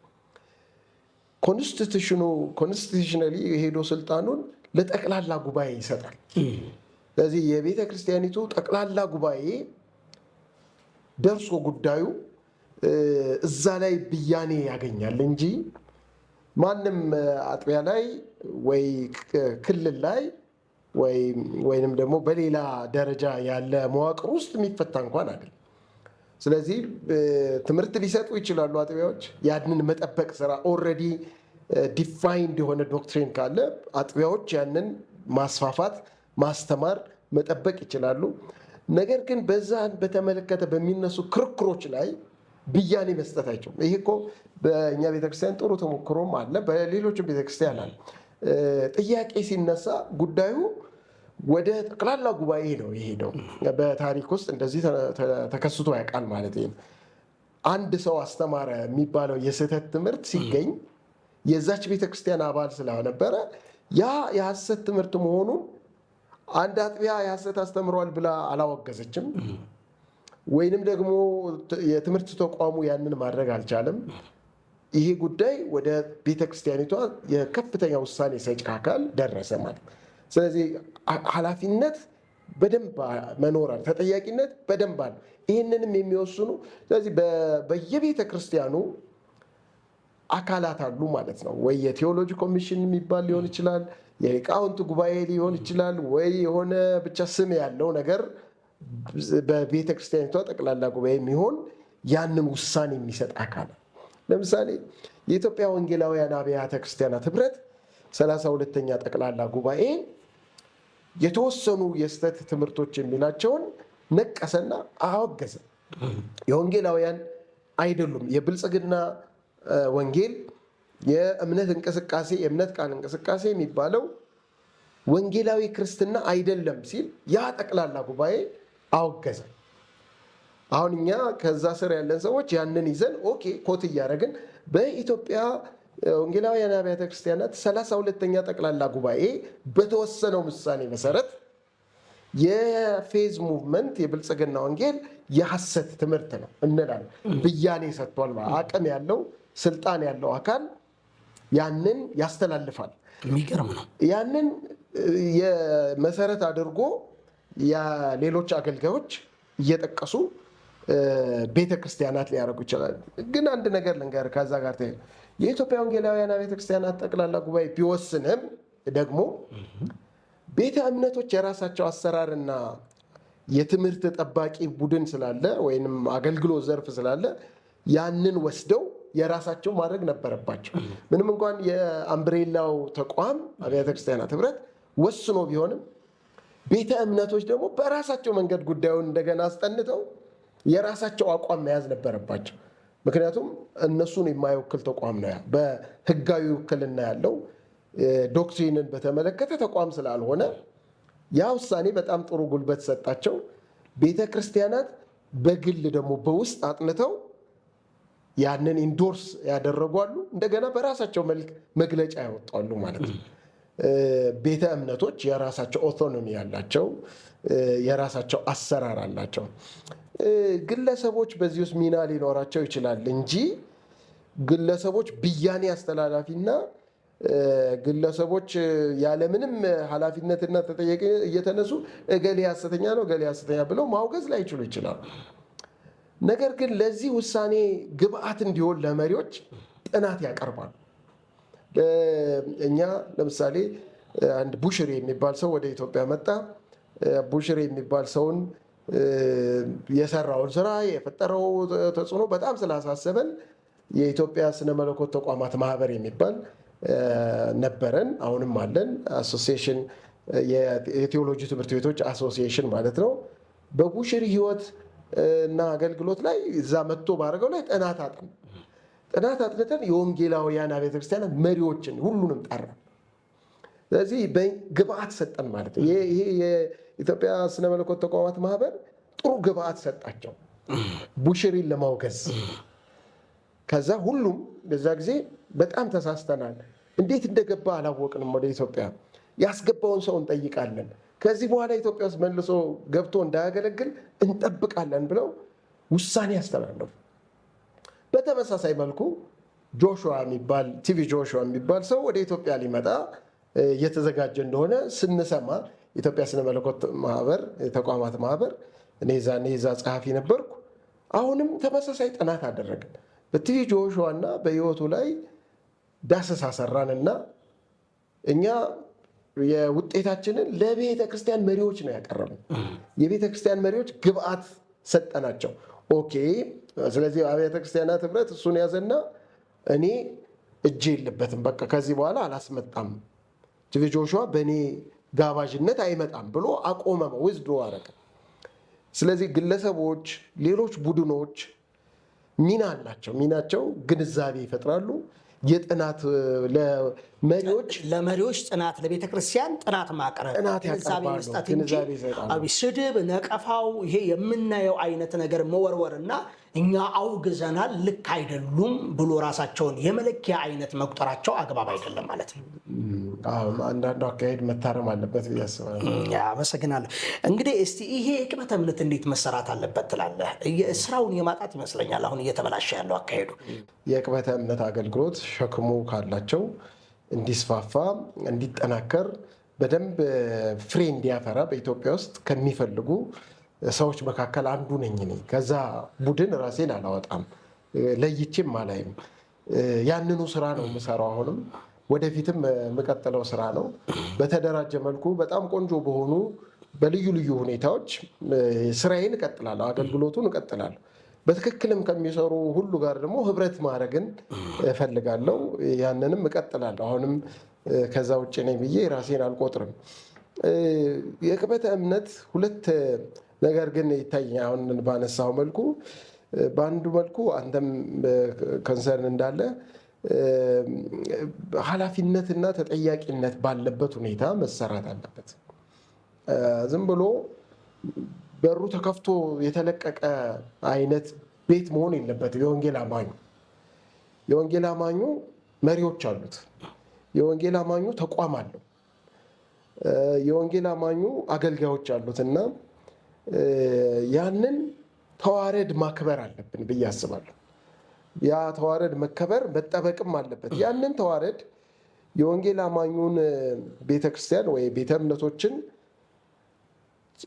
ኮንስቲቱሽናሊ የሄዶ ስልጣኑን ለጠቅላላ ጉባኤ ይሰጣል። ስለዚህ የቤተ ክርስቲያኒቱ ጠቅላላ ጉባኤ ደርሶ ጉዳዩ እዛ ላይ ብያኔ ያገኛል እንጂ ማንም አጥቢያ ላይ ወይ ክልል ላይ ወይንም ደግሞ በሌላ ደረጃ ያለ መዋቅር ውስጥ የሚፈታ እንኳን አይደለም። ስለዚህ ትምህርት ሊሰጡ ይችላሉ አጥቢያዎች። ያንን መጠበቅ ስራ ኦልሬዲ ዲፋይንድ የሆነ ዶክትሪን ካለ አጥቢያዎች ያንን ማስፋፋት፣ ማስተማር፣ መጠበቅ ይችላሉ። ነገር ግን በዛን በተመለከተ በሚነሱ ክርክሮች ላይ ብያኔ መስጠት አይችሉም። ይሄ እኮ በእኛ ቤተክርስቲያን ጥሩ ተሞክሮም አለ፣ በሌሎችም ቤተክርስቲያን አለ። ጥያቄ ሲነሳ ጉዳዩ ወደ ጠቅላላ ጉባኤ ነው የሄደው። በታሪክ ውስጥ እንደዚህ ተከስቶ ያውቃል ማለት ነው። አንድ ሰው አስተማረ የሚባለው የስህተት ትምህርት ሲገኝ የዛች ቤተክርስቲያን አባል ስለነበረ ያ የሐሰት ትምህርት መሆኑን አንድ አጥቢያ የሐሰት አስተምሯል ብላ አላወገዘችም፣ ወይንም ደግሞ የትምህርት ተቋሙ ያንን ማድረግ አልቻለም። ይሄ ጉዳይ ወደ ቤተክርስቲያኒቷ የከፍተኛ ውሳኔ ሰጪ አካል ደረሰ ማለት። ስለዚህ ኃላፊነት በደንብ መኖራል፣ ተጠያቂነት በደንብ አለ። ይህንንም የሚወስኑ ስለዚህ በየቤተ ክርስቲያኑ አካላት አሉ ማለት ነው። ወይ የቴዎሎጂ ኮሚሽን የሚባል ሊሆን ይችላል፣ የሊቃውንት ጉባኤ ሊሆን ይችላል፣ ወይ የሆነ ብቻ ስም ያለው ነገር በቤተ ክርስቲያኒቷ ጠቅላላ ጉባኤ የሚሆን ያንን ውሳኔ የሚሰጥ አካል። ለምሳሌ የኢትዮጵያ ወንጌላውያን አብያተ ክርስቲያናት ህብረት 32ኛ ጠቅላላ ጉባኤ የተወሰኑ የስህተት ትምህርቶች የሚላቸውን ነቀሰና አወገዘ። የወንጌላውያን አይደሉም፣ የብልጽግና ወንጌል የእምነት እንቅስቃሴ የእምነት ቃል እንቅስቃሴ የሚባለው ወንጌላዊ ክርስትና አይደለም ሲል ያ ጠቅላላ ጉባኤ አወገዘ። አሁን እኛ ከዛ ስር ያለን ሰዎች ያንን ይዘን ኦኬ ኮት እያደረግን በኢትዮጵያ ወንጌላውያን አብያተ ክርስቲያናት 32ኛ ጠቅላላ ጉባኤ በተወሰነው ውሳኔ መሰረት የፌዝ ሙቭመንት የብልጽግና ወንጌል የሐሰት ትምህርት ነው እንላለን። ብያኔ ሰጥቷል። አቅም ያለው ስልጣን ያለው አካል ያንን ያስተላልፋል። የሚገርም ነው። ያንን የመሰረት አድርጎ ሌሎች አገልጋዮች እየጠቀሱ ቤተ ክርስቲያናት ሊያደርጉ ይችላል። ግን አንድ ነገር ልንገር፣ ከዛ ጋር የኢትዮጵያ ወንጌላውያን ቤተ ክርስቲያናት ጠቅላላ ጉባኤ ቢወስንም ደግሞ ቤተ እምነቶች የራሳቸው አሰራርና የትምህርት ጠባቂ ቡድን ስላለ ወይም አገልግሎት ዘርፍ ስላለ ያንን ወስደው የራሳቸው ማድረግ ነበረባቸው። ምንም እንኳን የአምብሬላው ተቋም አብያተ ክርስቲያናት ህብረት ወስኖ ቢሆንም ቤተ እምነቶች ደግሞ በራሳቸው መንገድ ጉዳዩን እንደገና አስጠንተው የራሳቸው አቋም መያዝ ነበረባቸው። ምክንያቱም እነሱን የማይወክል ተቋም ነው። በህጋዊ ውክልና ያለው ዶክትሪንን በተመለከተ ተቋም ስላልሆነ ያ ውሳኔ በጣም ጥሩ ጉልበት ሰጣቸው። ቤተ ክርስቲያናት በግል ደግሞ በውስጥ አጥንተው ያንን ኢንዶርስ ያደረጓሉ። እንደገና በራሳቸው መልክ መግለጫ ያወጣሉ ማለት ነው። ቤተ እምነቶች የራሳቸው ኦቶኖሚ ያላቸው የራሳቸው አሰራር አላቸው። ግለሰቦች በዚህ ውስጥ ሚና ሊኖራቸው ይችላል እንጂ ግለሰቦች ብያኔ አስተላላፊና ግለሰቦች ያለምንም ኃላፊነትና ተጠያቂ እየተነሱ እገሌ ሐሰተኛ ነው እገሌ ሐሰተኛ ብለው ማውገዝ ላይችሉ ይችላሉ። ነገር ግን ለዚህ ውሳኔ ግብአት እንዲሆን ለመሪዎች ጥናት ያቀርባሉ። እኛ ለምሳሌ አንድ ቡሽሪ የሚባል ሰው ወደ ኢትዮጵያ መጣ። ቡሽሪ የሚባል ሰውን የሰራውን ስራ የፈጠረው ተጽዕኖ በጣም ስላሳሰበን የኢትዮጵያ ስነ መለኮት ተቋማት ማህበር የሚባል ነበረን፣ አሁንም አለን። አሶሲዬሽን የቴዎሎጂ ትምህርት ቤቶች አሶሲዬሽን ማለት ነው። በቡሽሪ ህይወት እና አገልግሎት ላይ እዛ መጥቶ ባደረገው ላይ ጥናት አጥንተን የወንጌላውያን አብያተ ክርስቲያናት መሪዎችን ሁሉንም ጠራ። ስለዚህ ግብአት ሰጠን ማለት ነው። ይሄ የኢትዮጵያ ስነ መለኮት ተቋማት ማህበር ጥሩ ግብአት ሰጣቸው ቡሽሪን ለማውገዝ። ከዛ ሁሉም በዛ ጊዜ በጣም ተሳስተናል፣ እንዴት እንደገባ አላወቅንም፣ ወደ ኢትዮጵያ ያስገባውን ሰው እንጠይቃለን፣ ከዚህ በኋላ ኢትዮጵያ ውስጥ መልሶ ገብቶ እንዳያገለግል እንጠብቃለን ብለው ውሳኔ ያስተላለፉ። በተመሳሳይ መልኩ ጆሹዋ የሚባል ቲቪ ጆሹዋ የሚባል ሰው ወደ ኢትዮጵያ ሊመጣ እየተዘጋጀ እንደሆነ ስንሰማ ኢትዮጵያ ስነ መለኮት ማህበር የተቋማት ማህበር እኔ ዛ ጸሐፊ ነበርኩ። አሁንም ተመሳሳይ ጥናት አደረግን። በቲቪ ጆሹዋና በሕይወቱ ላይ ዳሰሳ ሰራንና እኛ የውጤታችንን ለቤተ ክርስቲያን መሪዎች ነው ያቀረብን። የቤተ ክርስቲያን መሪዎች ግብአት ሰጠናቸው። ኦኬ፣ ስለዚህ አብያተ ክርስቲያናት ህብረት እሱን ያዘና እኔ እጄ የለበትም፣ በቃ ከዚህ በኋላ አላስመጣም፣ ቲቪ ጆሹዋ በእኔ ጋባዥነት አይመጣም ብሎ አቆመ፣ ዊዝድሮ አረገ። ስለዚህ ግለሰቦች፣ ሌሎች ቡድኖች ሚና አላቸው። ሚናቸው ግንዛቤ ይፈጥራሉ። የጥናት ለመሪዎች ጥናት፣ ለቤተ ክርስቲያን ጥናት ማቅረብ፣ ግንዛቤ መስጠት እንጂ ስድብ፣ ነቀፋው፣ ይሄ የምናየው አይነት ነገር መወርወር እና እኛ አውግዘናል ልክ አይደሉም ብሎ ራሳቸውን የመለኪያ አይነት መቁጠራቸው አግባብ አይደለም ማለት ነው። አንዳንዱ አካሄድ መታረም አለበት ብዬ አስባለሁ። አመሰግናለሁ። እንግዲህ እስቲ ይሄ የቅበተ እምነት እንዴት መሰራት አለበት ትላለህ? ስራውን የማጣት ይመስለኛል አሁን እየተበላሸ ያለው አካሄዱ። የቅበተ እምነት አገልግሎት ሸክሙ ካላቸው እንዲስፋፋ፣ እንዲጠናከር፣ በደንብ ፍሬ እንዲያፈራ በኢትዮጵያ ውስጥ ከሚፈልጉ ሰዎች መካከል አንዱ ነኝ እኔ። ከዛ ቡድን ራሴን አላወጣም፣ ለይቼም አላይም። ያንኑ ስራ ነው የምሰራው። አሁንም ወደፊትም የምቀጥለው ስራ ነው። በተደራጀ መልኩ በጣም ቆንጆ በሆኑ በልዩ ልዩ ሁኔታዎች ስራዬን እቀጥላለሁ፣ አገልግሎቱን እቀጥላለሁ። በትክክልም ከሚሰሩ ሁሉ ጋር ደግሞ ህብረት ማድረግን እፈልጋለሁ። ያንንም እቀጥላለሁ። አሁንም ከዛ ውጭ ነኝ ብዬ ራሴን አልቆጥርም። የቅበተ እምነት ሁለት ነገር ግን ይታየኛል። አሁን ባነሳው መልኩ በአንዱ መልኩ አንተም ኮንሰርን እንዳለ ኃላፊነትና ተጠያቂነት ባለበት ሁኔታ መሰራት አለበት። ዝም ብሎ በሩ ተከፍቶ የተለቀቀ አይነት ቤት መሆን የለበትም። የወንጌል አማኙ መሪዎች አሉት። የወንጌል አማኙ ተቋም አለው። የወንጌል አማኙ አገልጋዮች አሉት እና ያንን ተዋረድ ማክበር አለብን ብዬ አስባለሁ። ያ ተዋረድ መከበር መጠበቅም አለበት። ያንን ተዋረድ የወንጌል አማኙን ቤተክርስቲያን ወይ ቤተ እምነቶችን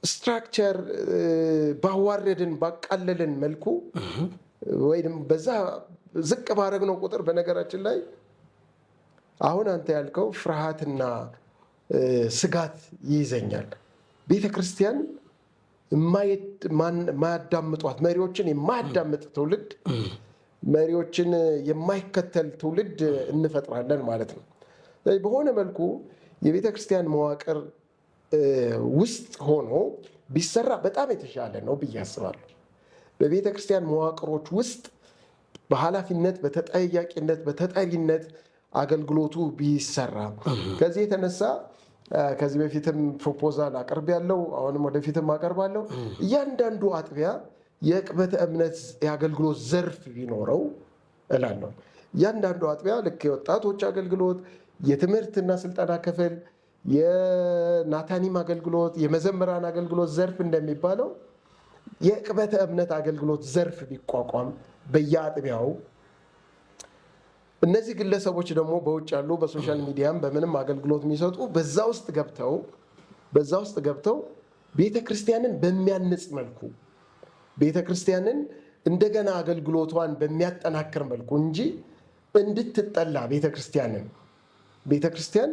ስትራክቸር ባዋረድን ባቃለልን መልኩ ወይም በዛ ዝቅ ባረግነው ቁጥር፣ በነገራችን ላይ አሁን አንተ ያልከው ፍርሃትና ስጋት ይይዘኛል። ቤተክርስቲያን የማያዳምጧት መሪዎችን የማያዳምጥ ትውልድ፣ መሪዎችን የማይከተል ትውልድ እንፈጥራለን ማለት ነው። በሆነ መልኩ የቤተ ክርስቲያን መዋቅር ውስጥ ሆኖ ቢሰራ በጣም የተሻለ ነው ብዬ አስባለሁ። በቤተ ክርስቲያን መዋቅሮች ውስጥ በኃላፊነት፣ በተጠያቂነት፣ በተጠሪነት አገልግሎቱ ቢሰራ ከዚህ የተነሳ ከዚህ በፊትም ፕሮፖዛል አቅርብ ያለው አሁንም ወደፊትም አቀርባለሁ። እያንዳንዱ አጥቢያ የቅበተ እምነት የአገልግሎት ዘርፍ ቢኖረው እላለሁ። እያንዳንዱ አጥቢያ ልክ የወጣቶች አገልግሎት፣ የትምህርትና ስልጠና ክፍል፣ የናታኒም አገልግሎት፣ የመዘምራን አገልግሎት ዘርፍ እንደሚባለው የቅበተ እምነት አገልግሎት ዘርፍ ቢቋቋም በየአጥቢያው እነዚህ ግለሰቦች ደግሞ በውጭ ያሉ በሶሻል ሚዲያም በምንም አገልግሎት የሚሰጡ በዛ ውስጥ ገብተው ቤተክርስቲያንን በሚያንጽ መልኩ ቤተክርስቲያንን እንደገና አገልግሎቷን በሚያጠናክር መልኩ እንጂ እንድትጠላ ቤተክርስቲያን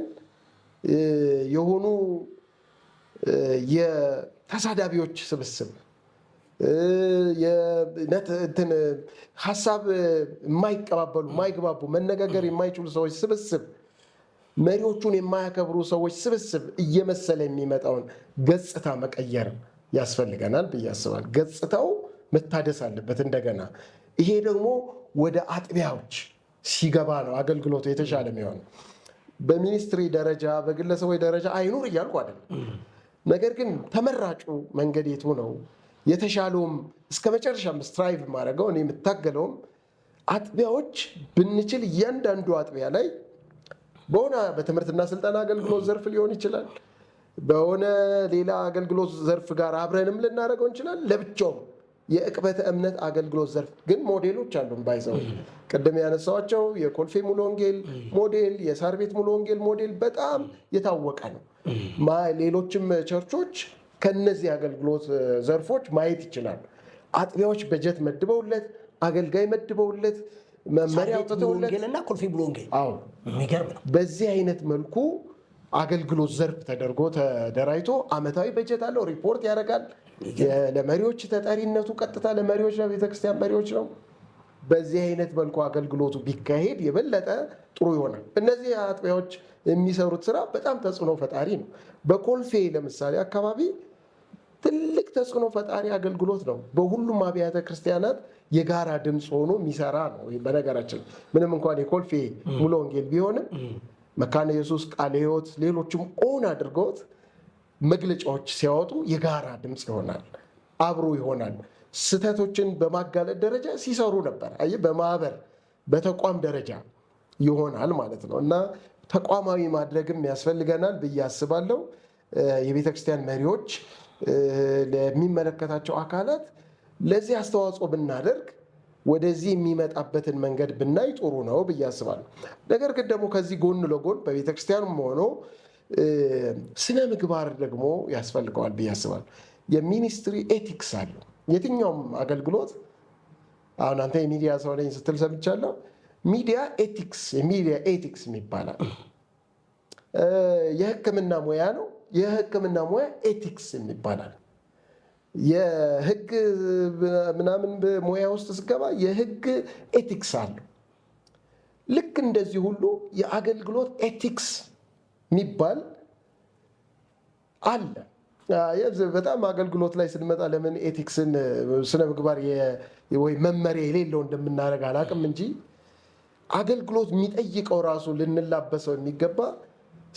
የሆኑ የተሳዳቢዎች ስብስብ፣ ሀሳብ የማይቀባበሉ የማይግባቡ መነጋገር የማይችሉ ሰዎች ስብስብ፣ መሪዎቹን የማያከብሩ ሰዎች ስብስብ እየመሰለ የሚመጣውን ገጽታ መቀየር ያስፈልገናል ብዬ አስባለሁ። ገጽታው መታደስ አለበት እንደገና። ይሄ ደግሞ ወደ አጥቢያዎች ሲገባ ነው አገልግሎቱ የተሻለ የሚሆነው። በሚኒስትሪ ደረጃ በግለሰቦች ደረጃ አይኑር እያልኩ አይደለም። ነገር ግን ተመራጩ መንገድ የቱ ነው? የተሻለውም እስከ መጨረሻም ስትራይቭ ማድረገው እኔ የምታገለውም አጥቢያዎች ብንችል እያንዳንዱ አጥቢያ ላይ በሆነ በትምህርትና ስልጠና አገልግሎት ዘርፍ ሊሆን ይችላል፣ በሆነ ሌላ አገልግሎት ዘርፍ ጋር አብረንም ልናደርገው እንችላል። ለብቻውም የቅበተ እምነት አገልግሎት ዘርፍ ግን ሞዴሎች አሉን። ባይዘው ቅድም ያነሳቸው የኮልፌ ሙሉ ወንጌል ሞዴል፣ የሳር ቤት ሙሉ ወንጌል ሞዴል በጣም የታወቀ ነው። ሌሎችም ቸርቾች ከነዚህ አገልግሎት ዘርፎች ማየት ይችላል። አጥቢያዎች በጀት መድበውለት አገልጋይ መድበውለት መመሪያ አውጥተውለት ወንጌልና ኮልፌ ብሎ ወንጌል የሚገርም ነው። በዚህ አይነት መልኩ አገልግሎት ዘርፍ ተደርጎ ተደራጅቶ ዓመታዊ በጀት አለው፣ ሪፖርት ያደርጋል። ለመሪዎች ተጠሪነቱ ቀጥታ ለመሪዎች ነው፣ ቤተክርስቲያን መሪዎች ነው። በዚህ አይነት መልኩ አገልግሎቱ ቢካሄድ የበለጠ ጥሩ ይሆናል። እነዚህ አጥቢያዎች የሚሰሩት ስራ በጣም ተጽዕኖ ፈጣሪ ነው። በኮልፌ ለምሳሌ አካባቢ ትልቅ ተጽዕኖ ፈጣሪ አገልግሎት ነው። በሁሉም አብያተ ክርስቲያናት የጋራ ድምፅ ሆኖ የሚሰራ ነው። በነገራችን ምንም እንኳን የኮልፌ ሙሉ ወንጌል ቢሆንም መካነ ኢየሱስ፣ ቃለ ሕይወት፣ ሌሎችም ኦን አድርገውት መግለጫዎች ሲያወጡ የጋራ ድምፅ ይሆናል፣ አብሮ ይሆናል። ስህተቶችን በማጋለጥ ደረጃ ሲሰሩ ነበር። አየህ፣ በማህበር በተቋም ደረጃ ይሆናል ማለት ነው እና ተቋማዊ ማድረግም ያስፈልገናል ብዬ አስባለሁ። የቤተክርስቲያን መሪዎች ለሚመለከታቸው አካላት ለዚህ አስተዋጽኦ ብናደርግ ወደዚህ የሚመጣበትን መንገድ ብናይ ጥሩ ነው ብዬ አስባለሁ። ነገር ግን ደግሞ ከዚህ ጎን ለጎን በቤተክርስቲያኑም ሆኖ ስነ ምግባር ደግሞ ያስፈልገዋል ብዬ አስባለሁ። የሚኒስትሪ ኤቲክስ አለ። የትኛውም አገልግሎት አሁን አንተ የሚዲያ ሰው ነኝ ስትል ሰምቻለሁ። ሚዲያ ኤቲክስ፣ የሚዲያ ኤቲክስ ይባላል። የሕክምና ሙያ ነው። የሕክምና ሙያ ኤቲክስ ይባላል። የህግ ምናምን ሙያ ውስጥ ስገባ የህግ ኤቲክስ አለው። ልክ እንደዚህ ሁሉ የአገልግሎት ኤቲክስ የሚባል አለ። በጣም አገልግሎት ላይ ስንመጣ ለምን ኤቲክስን ስነ ምግባር ወይ መመሪያ የሌለው እንደምናደርግ አላውቅም እንጂ አገልግሎት የሚጠይቀው ራሱ ልንላበሰው የሚገባ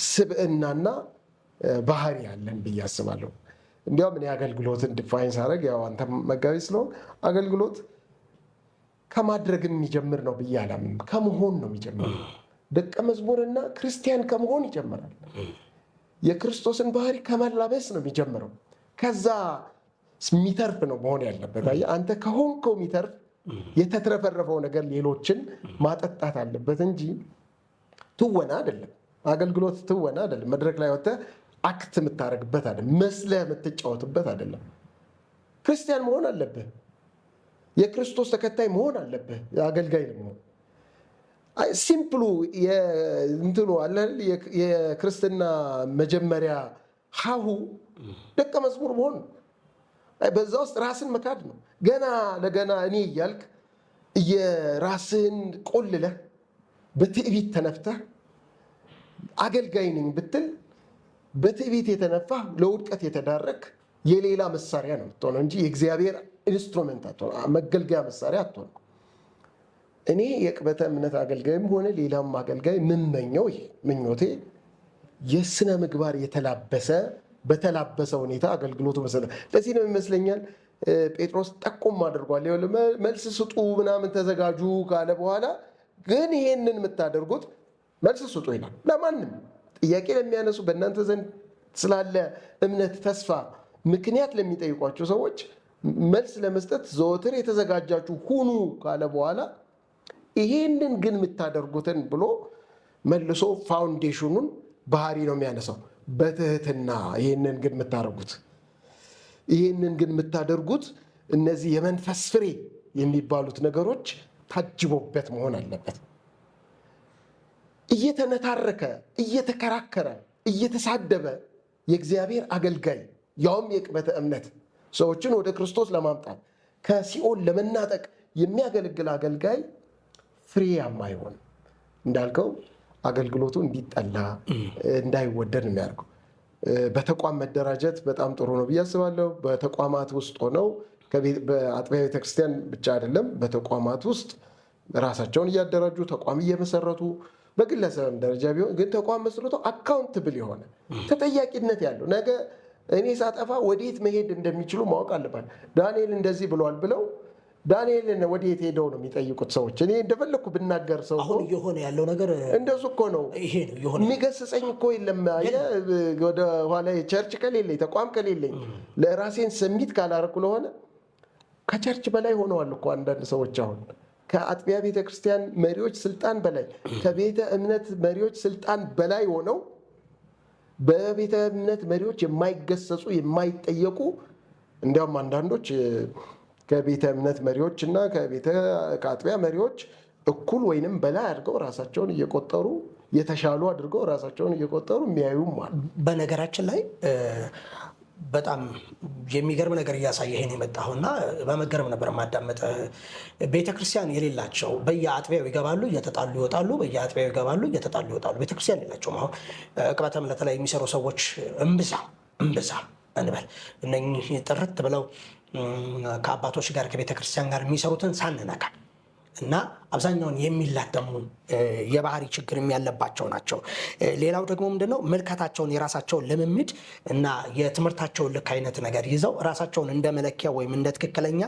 ስብዕናና ባህሪ አለን ብዬ አስባለሁ። እንዲያውም እኔ አገልግሎትን ዲፋይን ሳደርግ ያው አንተ መጋቢ ስለሆን አገልግሎት ከማድረግም የሚጀምር ነው ብዬ አላምንም። ከመሆን ነው የሚጀምረው። ደቀ መዝሙርና ክርስቲያን ከመሆን ይጀምራል። የክርስቶስን ባህሪ ከመላበስ ነው የሚጀምረው። ከዛ የሚተርፍ ነው መሆን ያለበት። አንተ ከሆንከው የሚተርፍ የተትረፈረፈው ነገር ሌሎችን ማጠጣት አለበት እንጂ ትወና አይደለም። አገልግሎት ትወና አይደለም። መድረክ ላይ ወጥተህ አክት የምታደርግበት አይደለም። መስለህ የምትጫወትበት አይደለም። ክርስቲያን መሆን አለብህ። የክርስቶስ ተከታይ መሆን አለብህ። አገልጋይ መሆን ሲምፕሉ እንትኑ አለ። የክርስትና መጀመሪያ ሀሁ ደቀ መዝሙር መሆን ነው። በዛ ውስጥ ራስን መካድ ነው። ገና ለገና እኔ እያልክ የራስህን ቆልለህ በትዕቢት ተነፍተህ አገልጋይ ነኝ ብትል በትዕቢት የተነፋ ለውድቀት የተዳረክ የሌላ መሳሪያ ነው የምትሆነው እንጂ የእግዚአብሔር ኢንስትሩመንት አትሆንም፣ መገልገያ መሳሪያ አትሆንም። እኔ የቅበተ እምነት አገልጋይም ሆነ ሌላም አገልጋይ ምመኘው ይሄ ምኞቴ የስነ ምግባር በተላበሰ ሁኔታ አገልግሎቱ መሰለህ። ለዚህ ነው ይመስለኛል ጴጥሮስ ጠቁም አድርጓል። መልስ ስጡ ምናምን ተዘጋጁ ካለ በኋላ ግን ይሄንን የምታደርጉት መልስ ስጡ ይላል። ለማንም ጥያቄ ለሚያነሱ በእናንተ ዘንድ ስላለ እምነት ተስፋ ምክንያት ለሚጠይቋቸው ሰዎች መልስ ለመስጠት ዘወትር የተዘጋጃችሁ ሁኑ ካለ በኋላ ይሄንን ግን የምታደርጉትን ብሎ መልሶ ፋውንዴሽኑን ባህሪ ነው የሚያነሳው። በትህትና ይሄንን ግን የምታደርጉት እነዚህ የመንፈስ ፍሬ የሚባሉት ነገሮች ታጅቦበት መሆን አለበት። እየተነታረከ እየተከራከረ እየተሳደበ የእግዚአብሔር አገልጋይ ያውም የቅበተ እምነት ሰዎችን ወደ ክርስቶስ ለማምጣት ከሲኦል ለመናጠቅ የሚያገለግል አገልጋይ ፍሬያማ ይሆን እንዳልከው አገልግሎቱ እንዲጠላ እንዳይወደድ ነው የሚያደርገው። በተቋም መደራጀት በጣም ጥሩ ነው ብዬ አስባለሁ። በተቋማት ውስጥ ሆነው በአጥቢያ ቤተክርስቲያን ብቻ አይደለም፣ በተቋማት ውስጥ ራሳቸውን እያደራጁ ተቋም እየመሰረቱ በግለሰብ ደረጃ ቢሆን ግን ተቋም መስርተው አካውንትብል የሆነ ተጠያቂነት ያለው ነገ እኔ ሳጠፋ ወዴት መሄድ እንደሚችሉ ማወቅ አለባቸው። ዳንኤል እንደዚህ ብሏል ብለው ዳንኤልን ወዴት ሄደው ነው የሚጠይቁት ሰዎች? እኔ እንደፈለኩ ብናገር ሰው አሁን እየሆነ ያለው ነገር እንደሱ እኮ ነው። የሚገስጸኝ እኮ የለም። ወደ ኋላ ቸርች ከሌለኝ ተቋም ከሌለኝ ለራሴን ሰሚት ካላረኩ ለሆነ ከቸርች በላይ ሆነዋል እኮ አንዳንድ ሰዎች አሁን ከአጥቢያ ቤተክርስቲያን መሪዎች ስልጣን በላይ ከቤተ እምነት መሪዎች ስልጣን በላይ ሆነው በቤተ እምነት መሪዎች የማይገሰጹ የማይጠየቁ እንዲያውም አንዳንዶች ከቤተ እምነት መሪዎች እና ከአጥቢያ መሪዎች እኩል ወይንም በላይ አድርገው ራሳቸውን እየቆጠሩ የተሻሉ አድርገው ራሳቸውን እየቆጠሩ የሚያዩም አሉ። በነገራችን ላይ በጣም የሚገርም ነገር እያሳየህን የመጣሁና በመገረም ነበር ማዳመጠ። ቤተክርስቲያን የሌላቸው በየአጥቢያው ይገባሉ እየተጣሉ ይወጣሉ፣ በየአጥቢያው ይገባሉ እየተጣሉ ይወጣሉ። ቤተክርስቲያን የሌላቸውም አሁን ቅበተ እምነት ላይ የሚሰሩ ሰዎች እምብዛም እንበል እነኚህ ጥርት ብለው ከአባቶች ጋር ከቤተክርስቲያን ጋር የሚሰሩትን ሳንነካ እና አብዛኛውን የሚላተሙ የባህሪ ችግር ያለባቸው ናቸው። ሌላው ደግሞ ምንድነው መልካታቸውን የራሳቸውን ልምምድ እና የትምህርታቸውን ልክ አይነት ነገር ይዘው ራሳቸውን እንደ መለኪያ ወይም እንደ ትክክለኛ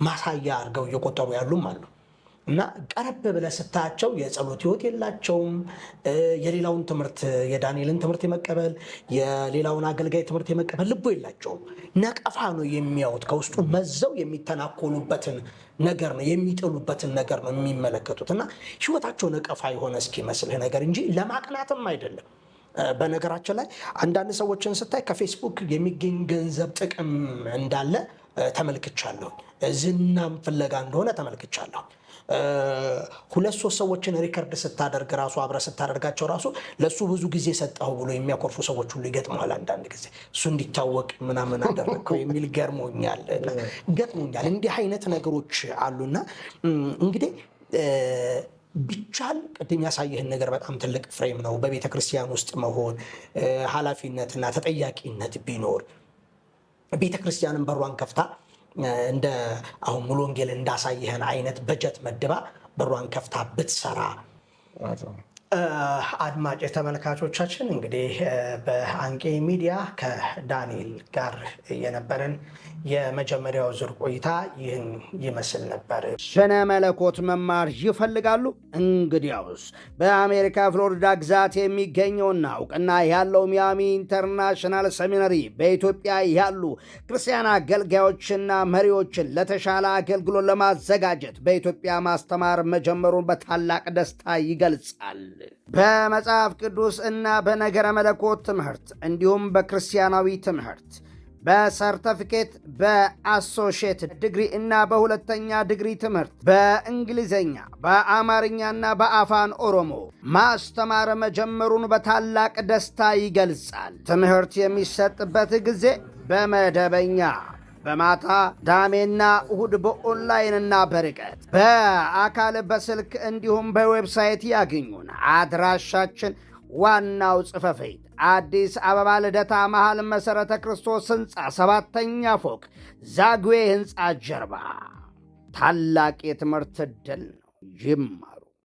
ማሳያ አድርገው እየቆጠሩ ያሉም አሉ። እና ቀረብ ብለህ ስታያቸው የጸሎት ሕይወት የላቸውም። የሌላውን ትምህርት የዳንኤልን ትምህርት የመቀበል የሌላውን አገልጋይ ትምህርት የመቀበል ልቦ የላቸውም። ነቀፋ ነው የሚያዩት። ከውስጡ መዘው የሚተናኮሉበትን ነገር ነው የሚጥሉበትን ነገር ነው የሚመለከቱት። እና ሕይወታቸው ነቀፋ የሆነ እስኪመስልህ ነገር እንጂ ለማቅናትም አይደለም። በነገራችን ላይ አንዳንድ ሰዎችን ስታይ ከፌስቡክ የሚገኝ ገንዘብ ጥቅም እንዳለ ተመልክቻለሁ። ዝናም ፍለጋ እንደሆነ ተመልክቻለሁ። 2-3 ሰዎችን ሪከርድ ስታደርግ ራሱ አብረህ ስታደርጋቸው ራሱ ለሱ ብዙ ጊዜ ሰጠው ብሎ የሚያኮርፉ ሰዎች ሁሉ ይገጥመዋል። አንዳንድ ጊዜ እሱ እንዲታወቅ ምናምን አደረግከው የሚል ገጥሞኛል። እንዲህ አይነት ነገሮች አሉና እንግዲህ ቢቻል ቅድም ያሳየህን ነገር በጣም ትልቅ ፍሬም ነው። በቤተ ክርስቲያን ውስጥ መሆን ኃላፊነትና ተጠያቂነት ቢኖር ቤተ ክርስቲያንን በሯን ከፍታ እንደ አሁን ሙሉ ወንጌል እንዳሳየህን አይነት በጀት መድባ በሯን ከፍታ ብትሰራ። አድማጭ ተመልካቾቻችን እንግዲህ በአንቄ ሚዲያ ከዳንኤል ጋር የነበረን የመጀመሪያው ዙር ቆይታ ይህን ይመስል ነበር። ስነ መለኮት መማር ይፈልጋሉ? እንግዲያውስ በአሜሪካ ፍሎሪዳ ግዛት የሚገኘውና እውቅና ያለው ሚያሚ ኢንተርናሽናል ሰሚነሪ በኢትዮጵያ ያሉ ክርስቲያን አገልጋዮችና መሪዎችን ለተሻለ አገልግሎት ለማዘጋጀት በኢትዮጵያ ማስተማር መጀመሩን በታላቅ ደስታ ይገልጻል። በመጽሐፍ ቅዱስ እና በነገረ መለኮት ትምህርት እንዲሁም በክርስቲያናዊ ትምህርት በሰርተፊኬት በአሶሺየት ዲግሪ እና በሁለተኛ ዲግሪ ትምህርት በእንግሊዝኛ በአማርኛና በአፋን ኦሮሞ ማስተማር መጀመሩን በታላቅ ደስታ ይገልጻል። ትምህርት የሚሰጥበት ጊዜ በመደበኛ በማታ ዳሜና እሁድ በኦንላይንና በርቀት በአካል በስልክ እንዲሁም በዌብሳይት ያገኙን። አድራሻችን ዋናው ጽሕፈት ቤት አዲስ አበባ ልደታ መሃል መሠረተ ክርስቶስ ሕንፃ 7ኛ ፎቅ ዛግዌ ሕንፃ ጀርባ። ታላቅ የትምህርት ዕድል ነው። ይማሩ።